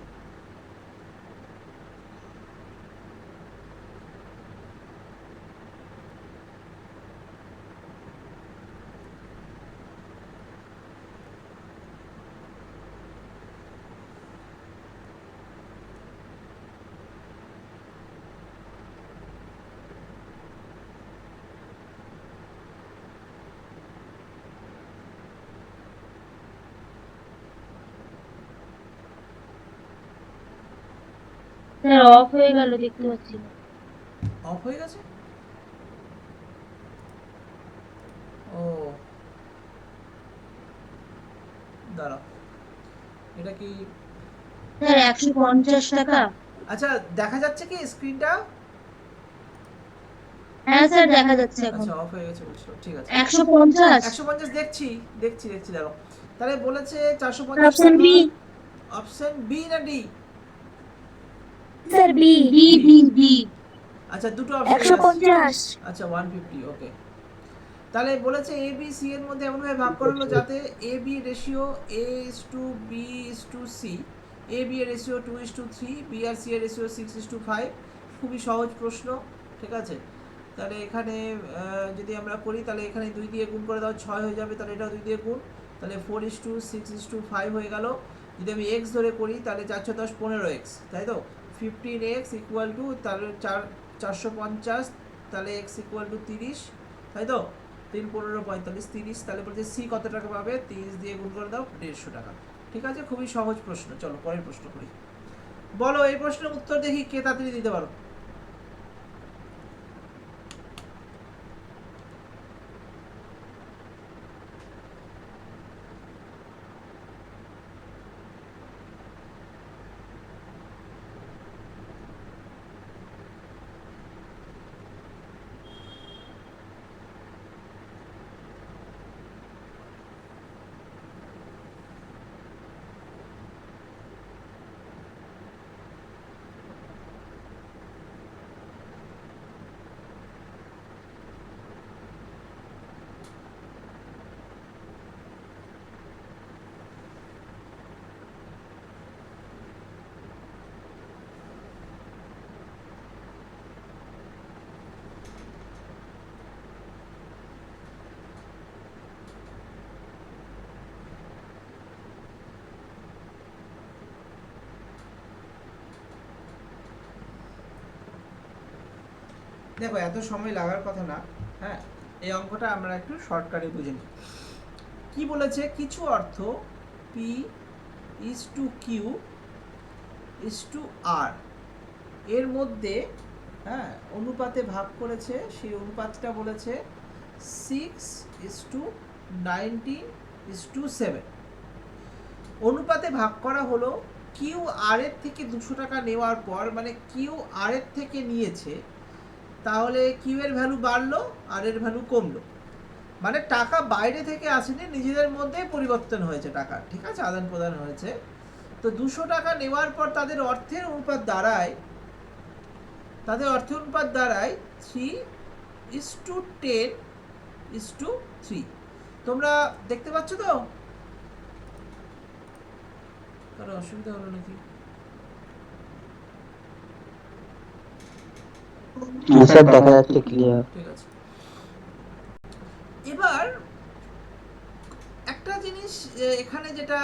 স্যার অফ হয়ে গেল, দেখতে পাচ্ছি না। অফ হয়ে গেছে? ও দাঁড়াও, এটা কি? স্যার 150 টাকা। আচ্ছা দেখা যাচ্ছে কি স্ক্রিনটা? হ্যাঁ স্যার দেখা যাচ্ছে এখন। আচ্ছা অফ হয়ে গেছে, বুঝছো, ঠিক আছে। 150। 150 দেখছি দেখছি দেখছি, দাঁড়াও। তাহলে বলেছে 450 অপশন টাকা। বি। অপশন বি না D? Sir B B B B. আচ্ছা দুটো অপশন। 150। আচ্ছা 150, ওকে। তাহলে বলেছে এ বি সি এর মধ্যে এমনভাবে ভাগ করা হলো যাতে A B ratio A is to B is to C, A B এর রেশিও 2:3, বি আর সি এর রেশিও 6:5। খুবই সহজ প্রশ্ন, ঠিক আছে? তাহলে এখানে যদি আমরা করি তাহলে এখানে 2 দিয়ে গুণ করে দাও, 6 হয়ে যাবে, তাহলে এটাও 2 দিয়ে গুণ, তাহলে 4:6:5 হয়ে গেল। যদি আমি এক্স ধরে করি তাহলে 410 15x, তাই তো? 15x ইকুয়াল টু তাহলে 450, তাহলে এক্স ইকুয়াল টু 30, তাই তো? 3 15 45 30। তাহলে বলছে সি কত টাকা পাবে, 30 দিয়ে গুণ করে দাও, 150 টাকা। ঠিক আছে, খুবই সহজ প্রশ্ন। চলো পরের প্রশ্ন করি। বলো এই প্রশ্নের উত্তর দেখি কে তাড়াতাড়ি দিতে পারো। দেখো এত সময় লাগার কথা না, হ্যাঁ, এই অঙ্কটা আমরা একটু শর্টকাটে বুঝে নিই। কি বলেছে, কিছু অর্থ P is to Q is to R এর মধ্যে, হ্যাঁ, অনুপাতে ভাগ করেছে। সেই অনুপাতটা বলেছে 6:19:7। অনুপাতে ভাগ করা হলো কিউ আর এর থেকে 200 টাকা নেওয়ার পর, মানে কিউ আর এর থেকে নিয়েছে, তাহলে কিউ এর ভ্যালু বাড়লো আর এর ভ্যালু কমলো। মানে টাকা বাইরে থেকে আসেনি, নিজেদের মধ্যে পরিবর্তন হয়েছে টাকা, ঠিক আছে, আদান প্রদান হয়েছে। তো 200 টাকা নেওয়ার পর তাদের অর্থের অনুপাত দাঁড়ায় 3:10:3। তোমরা দেখতে পাচ্ছ তো? কারো অসুবিধা হলো নাকি? স্যার দেখা যাচ্ছে ক্লিয়ার। ঠিক আছে। এবার একটা জিনিস এখানে যেটা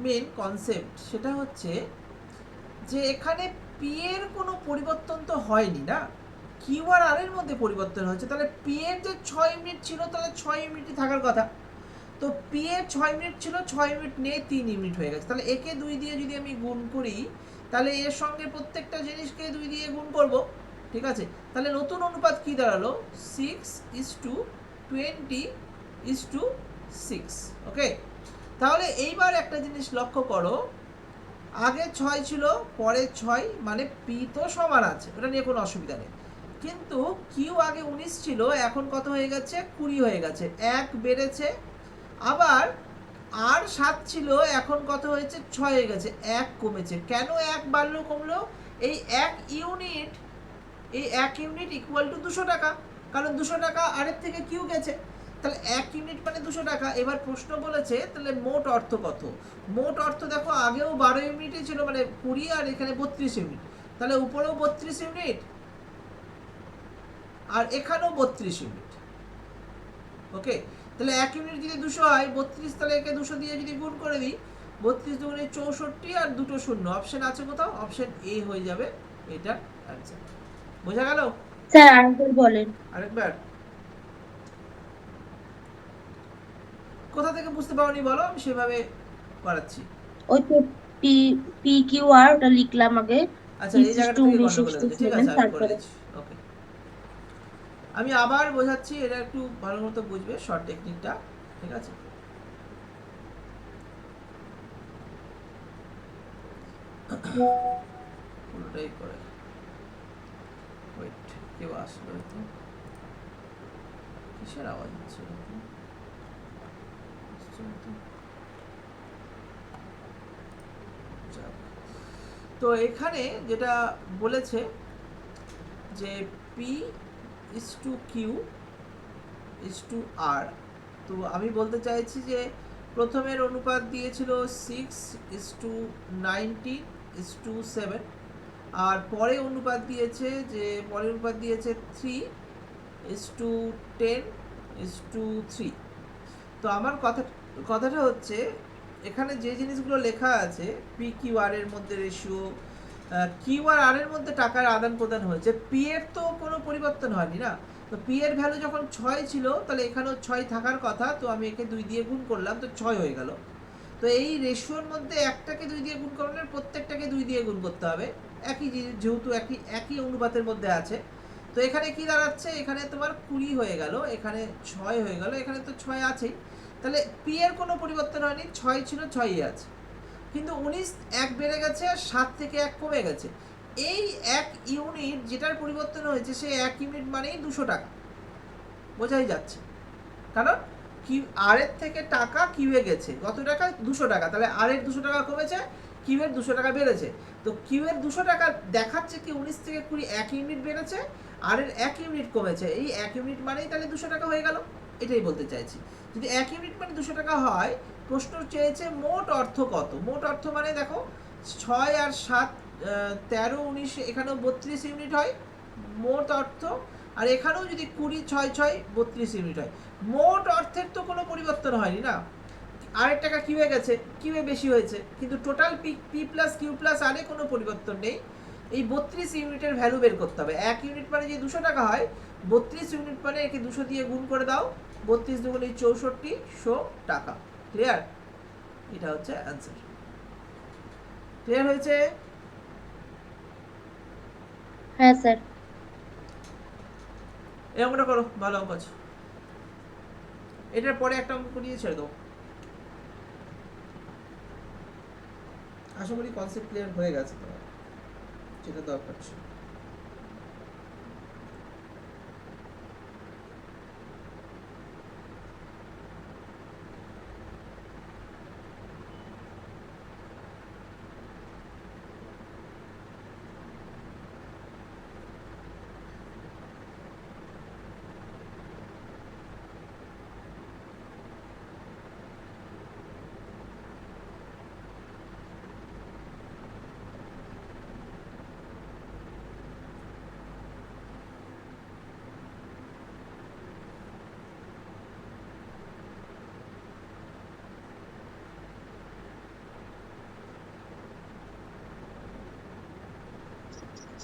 মেন কনসেপ্ট সেটা হচ্ছে যে এখানে পি এর কোনো পরিবর্তন তো হয়নি না, কিউ আর আর এর মধ্যে পরিবর্তন হয়েছে। তাহলে পি এর যে 6 ইউনিট ছিল তাহলে 6 ইউনিটই থাকার কথা। তো পি এর 6 ইউনিট ছিল, 6 ইউনিট নিয়ে 3 ইউনিট হয়ে গেছে। তাহলে একে 2 দিয়ে যদি আমি গুণ করি তাহলে এর সঙ্গে প্রত্যেকটা জিনিসকে 2 দিয়ে গুণ করব, ঠিক আছে, তাহলে নতুন অনুপাত কি দাঁড়ালো 6:20:6। ওকে, তাহলে এইবার একটা জিনিস লক্ষ্য করো, আগে 6 ছিল, পরে 6, মানে পি তো সমান আছে, ওটা নিয়ে কোনো অসুবিধা নেই। কিন্তু কিউ আগে 19 ছিল, এখন কত হয়ে গেছে 20 হয়ে গেছে, 1 বেড়েছে। আবার আর 7 ছিল, এখন কত হয়েছে 6 হয়ে গেছে, 1 কমেছে। কেন 1 বাড়লো কমলো? এই 1 ইউনিট, এই 1 ইউনিট ইকুয়াল টু 200 টাকা, কারণ 200 টাকা আরের থেকে কিউ গেছে, তাহলে 1 ইউনিট মানে 200 টাকা। এবার প্রশ্ন বলেছে তাহলে মোট অর্থ কত। মোট অর্থ দেখো আগেও 12 ইউনিটই ছিল, মানে 20, আর এখানে 32 ইউনিট, তাহলে উপরেও 32 ইউনিট আর এখানেও 32 ইউনিট। ওকে, তাহলে 1 ইউনিট যদি 200 হয়, 32, তাহলে একে 200 দিয়ে যদি গুণ করে দিই, 32 দুগুণে 64 আর দুটো শূন্য, অপশন আছে কোথাও, অপশন এ হয়ে যাবে এটা অ্যান্সার। বোঝা গেল? স্যার আরেকবার বলেন। আরেকবার, কোথা থেকে বুঝতে পারোনি বলো, আমি সেভাবে করাচ্ছি। ওই তো পি পি কিউ আর ওটা লিখলাম আগে, আচ্ছা, এই জায়গাটা থেকে গন্ডগোল হয়েছে, ঠিক আছে, আমি করে তারপরে দিচ্ছি। ওকে, আমি আবার বোঝাচ্ছি, এটা একটু ভালো মতো বুঝবে শর্ট টেকনিকটা, ঠিক আছে। পুরোটাই করে ওয়েট, কেউ আসলো তো, কিসের আওয়াজ হচ্ছে এরকম? যাক। তো এখানে যেটা বলেছে যে P is to Q is to R, তো আমি বলতে চাইছি যে প্রথমের অনুপাত দিয়েছিল 6:19:7, আর পরে অনুপাত দিয়েছে, যে পরের অনুপাত দিয়েছে 3:10:3। তো আমার কথাটা হচ্ছে, এখানে যে জিনিসগুলো লেখা আছে পি কিউ আর এর মধ্যে রেশিও, কিউ আর আর এর মধ্যে টাকার আদান প্রদান হয়েছে, পি এর তো কোনো পরিবর্তন হয়নি না। তো পি এর ভ্যালু যখন 6 ছিল, তাহলে এখানেও 6 থাকার কথা, তো আমি একে 2 দিয়ে গুণ করলাম, তো 6 হয়ে গেল। তো এই রেশিওর মধ্যে একটাকে 2 দিয়ে গুণ করলে প্রত্যেকটাকে 2 দিয়ে গুণ করতে হবে, একই যেহেতু একই অনুপাতের মধ্যে আছে। তো এখানে কি দাঁড়াচ্ছে, এখানে তোমার 20 হয়ে গেল, এখানে 6 হয়ে গেল, এখানে তো 6 আছেই, তাহলে পি এর কোনো পরিবর্তন হয়নি, 6 ছিল 6ই আছে। কিন্তু 19 1 বেড়ে গেছে, আর 7 থেকে 1 কমে গেছে। এই 1 ইউনিট যেটার পরিবর্তন হয়েছে, সেই 1 ইউনিট মানেই 200 টাকা, বোঝাই যাচ্ছে। কারণ কিউ আর এর থেকে টাকা কিউ এ গেছে, কত টাকা 200 টাকা, তাহলে আর এর 200 টাকা কমেছে, কিউ এর 200 টাকা বেড়েছে। তো কিউ এর 200 টাকা দেখাচ্ছে কি 19 থেকে 20 1 ইউনিট বেড়েছে, আর এর 1 ইউনিট কমেছে, এই 1 ইউনিট মানেই তাহলে 200 টাকা হয়ে গেল, এটাই বলতে চাইছি। যদি 1 ইউনিট মানে 200 টাকা হয়, প্রশ্ন চেয়েছে মোট অর্থ কত। মোট অর্থ মানে দেখো 6 আর 7 13 19, এখানেও 32 ইউনিট হয় মোট অর্থ, আর এখানেও যদি 20 6 6 32 ইউনিট হয়। মোট অর্থের তো কোনো পরিবর্তন হয়নি না, আরেক টাকা কিউ এ গেছে, কিউ এ বেশি হয়েছে, কিন্তু total P plus Q plus R এ কোনো পরিবর্তন নেই। এই 32 ইউনিটের ভ্যালু বের করতে হবে। 1 ইউনিট মানে যে 200 টাকা হয়, 32 ইউনিট মানে একে 200 দিয়ে গুণ করে দাও, 32 দুগুণে 64 টাকা। ক্লিয়ার? এটা হচ্ছে অ্যান্সার। ক্লিয়ার হয়েছে? হ্যাঁ স্যার। এই অঙ্কটা করো, ভালো অঙ্ক আছে। এটার পরে একটা অঙ্ক করিয়ে ছেড়ে দাও। আশা করি কনসেপ্ট ক্লিয়ার হয়ে গেছে তোমার, যেটা দরকার ছিল।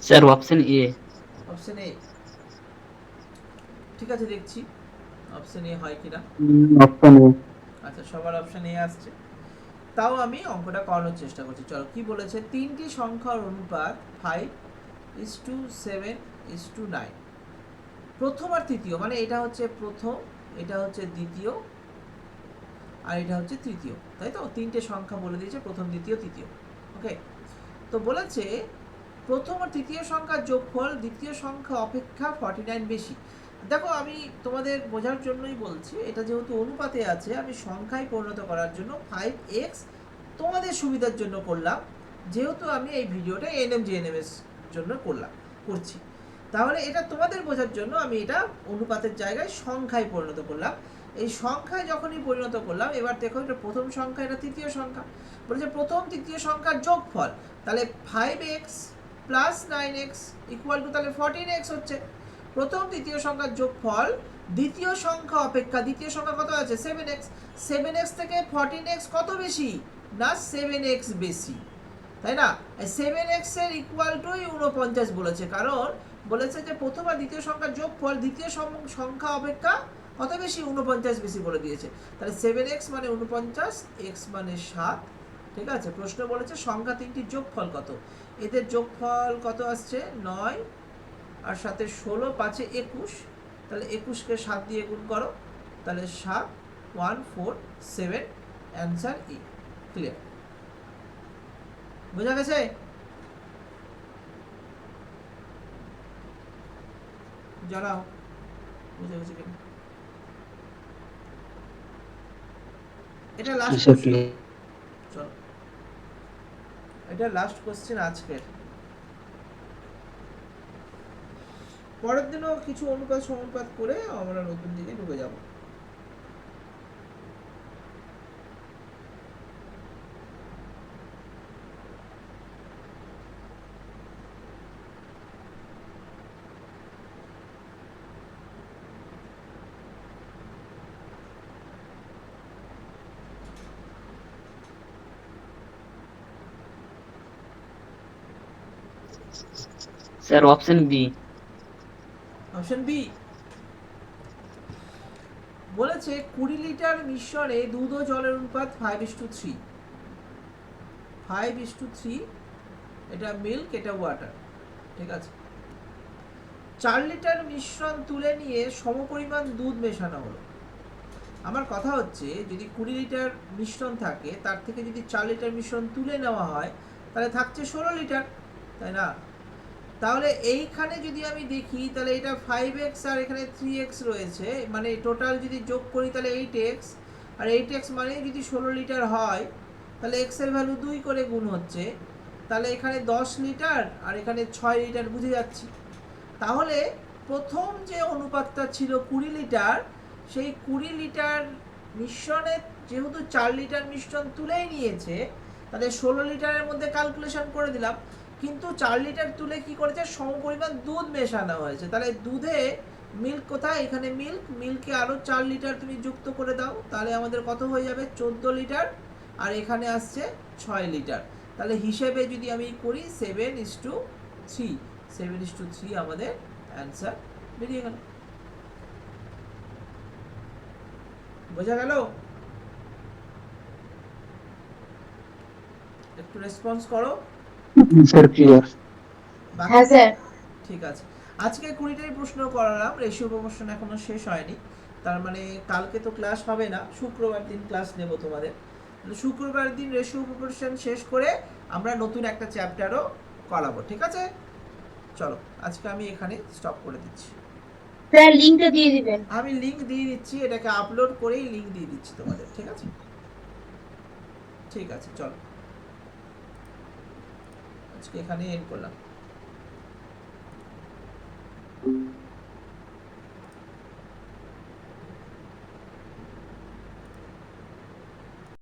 Sir option A. Option A, ঠিক আছে, দেখছি অপশন এ হয় কিনা। Option A. আচ্ছা, সবার অপশন এ আসছে, তাও আমি অঙ্কটা করানোর চেষ্টা করছি। চলো, কি বলেছে, 3টি সংখ্যার অনুপাত 5:7 7:9। প্রথম আর তৃতীয়, মানে এটা হচ্ছে প্রথম, এটা হচ্ছে দ্বিতীয়, আর এটা হচ্ছে তৃতীয়, তাই তো? তিনটে সংখ্যা বলে দিয়েছে, প্রথম, দ্বিতীয়, তৃতীয়। ওকে, তো বলেছে প্রথম আর তৃতীয় সংখ্যার যোগফল দ্বিতীয় সংখ্যা অপেক্ষা 49 বেশি। দেখো, আমি তোমাদের বোঝার জন্যই বলছি, এটা যেহেতু অনুপাতে আছে, আমি সংখ্যায় পরিণত করার জন্য 5x তোমাদের সুবিধার জন্য করলাম, যেহেতু আমি এই ভিডিওটা NM/JNM এর জন্য করছি। তাহলে এটা তোমাদের বোঝার জন্য আমি এটা অনুপাতের জায়গায় সংখ্যায় পরিণত করলাম। এই সংখ্যায় যখনই পরিণত করলাম, এবার দেখো এটা প্রথম সংখ্যা, এটা তৃতীয় সংখ্যা। বলেছে প্রথম তৃতীয় সংখ্যার যোগফল, তাহলে 5x plus 9x equal to তাহলে 14x হচ্ছে। প্রথম তৃতীয় সংখ্যার যোগফল দ্বিতীয় সংখ্যা অপেক্ষা, দ্বিতীয় সংখ্যা কত আছে? 7x। 7x থেকে 14x কত বেশি? না 7x বেশি, তাই না? 7x এর ইকুয়াল টু 49 বলেছে, কারণ বলেছে যে প্রথম আর দ্বিতীয় সংখ্যার যোগফল দ্বিতীয় সংখ্যা অপেক্ষা কত বেশি? 49 বেশি বলে দিয়েছে। তাহলে 7x মানে 49, x মানে 7। ঠিক আছে, প্রশ্ন বলেছে সংখ্যা তিনটির যোগফল কত। এদের যোগফল কত আসছে? 9 আর সাথে 16, 5 এ 21, তাহলে 21কে 7 দিয়ে গুণ করো, তাহলে 7 1 4 7, অ্যান্সার ই। ক্লিয়ার? বোঝা গেছে? জানাও বুঝে গেছে কিনা। এটা লাস্ট আচ্ছা, কোশ্চেন। clear। চলো, এটা লাস্ট কোশ্চেন আজকের। পরের দিনও কিছু অনুপাত সমানুপাত করে আমরা নতুন দিকে ঢুকে যাব। Sir option B. Option B বলেছে 20 লিটার মিশ্রণে দুধ ও জলের অনুপাত 5:3। 5:3, এটা মিল্ক, এটা ওয়াটার। ঠিক আছে, 4 লিটার মিশ্রণ তুলে নিয়ে সমপরিমাণ দুধ মেশানো হলো। আমার কথা হচ্ছে, যদি 20 লিটার মিশ্রণ থাকে, তার থেকে যদি 4 লিটার মিশ্রণ তুলে নেওয়া হয়, তাহলে থাকছে 16 লিটার, তাই না? তাহলে এইখানে যদি আমি দেখি, তাহলে এটা 5x আর এখানে 3x রয়েছে, মানে টোটাল যদি যোগ করি তাহলে 8x, আর 8x মানে যদি 16 লিটার হয়, তাহলে x এর ভ্যালু 2 করে গুণ হচ্ছে, তাহলে এখানে 10 লিটার আর এখানে 6 লিটার, বুঝে যাচ্ছি। তাহলে প্রথম যে অনুপাতটা ছিল 20 লিটার, সেই 20 লিটার মিশ্রণে যেহেতু 4 লিটার মিশ্রণ তুলেই নিয়েছে, তাহলে 16 লিটারের মধ্যে ক্যালকুলেশন করে দিলাম, কিন্তু 4 লিটার তুলে কি করেছে? সমপরিমাণ দুধ মেশানো হয়েছে। তাহলে দুধে মিল্ক কোথায়? এখানে মিল্ক, মিল্কে আরও 4 লিটার তুমি যুক্ত করে দাও, তাহলে আমাদের কত হয়ে যাবে? 14 লিটার, আর এখানে আসছে 6 লিটার। তাহলে হিসেবে যদি আমি করি 7:3, 7:3 আমাদের অ্যান্সার বেরিয়ে গেল। বোঝা গেল? একটু রেসপন্স করো। Sir clear. হ্যাঁ স্যার। ঠিক আছে, আজকে 20টাই প্রশ্ন করালাম, রেশিও প্রপোর্শন এখনো শেষ হয়নি। তার মানে কালকে তো ক্লাস হবে না, শুক্রবার দিন ক্লাস নেব তোমাদের। শুক্রবার দিন রেশিও প্রপোর্শন শেষ করে আমরা নতুন একটা চ্যাপ্টারও করাবো। ঠিক আছে, চলো আজকে আমি এখানে স্টপ করে দিচ্ছি। স্যার লিংকটা দিয়ে দিবেন। আমি লিংক দিয়ে দিচ্ছি, এটাকে আপলোড করেই লিংক দিয়ে দিচ্ছি তোমাদের। ঠিক আছে, ঠিক আছে, চলো আজকে এখানে এন্ড করলাম।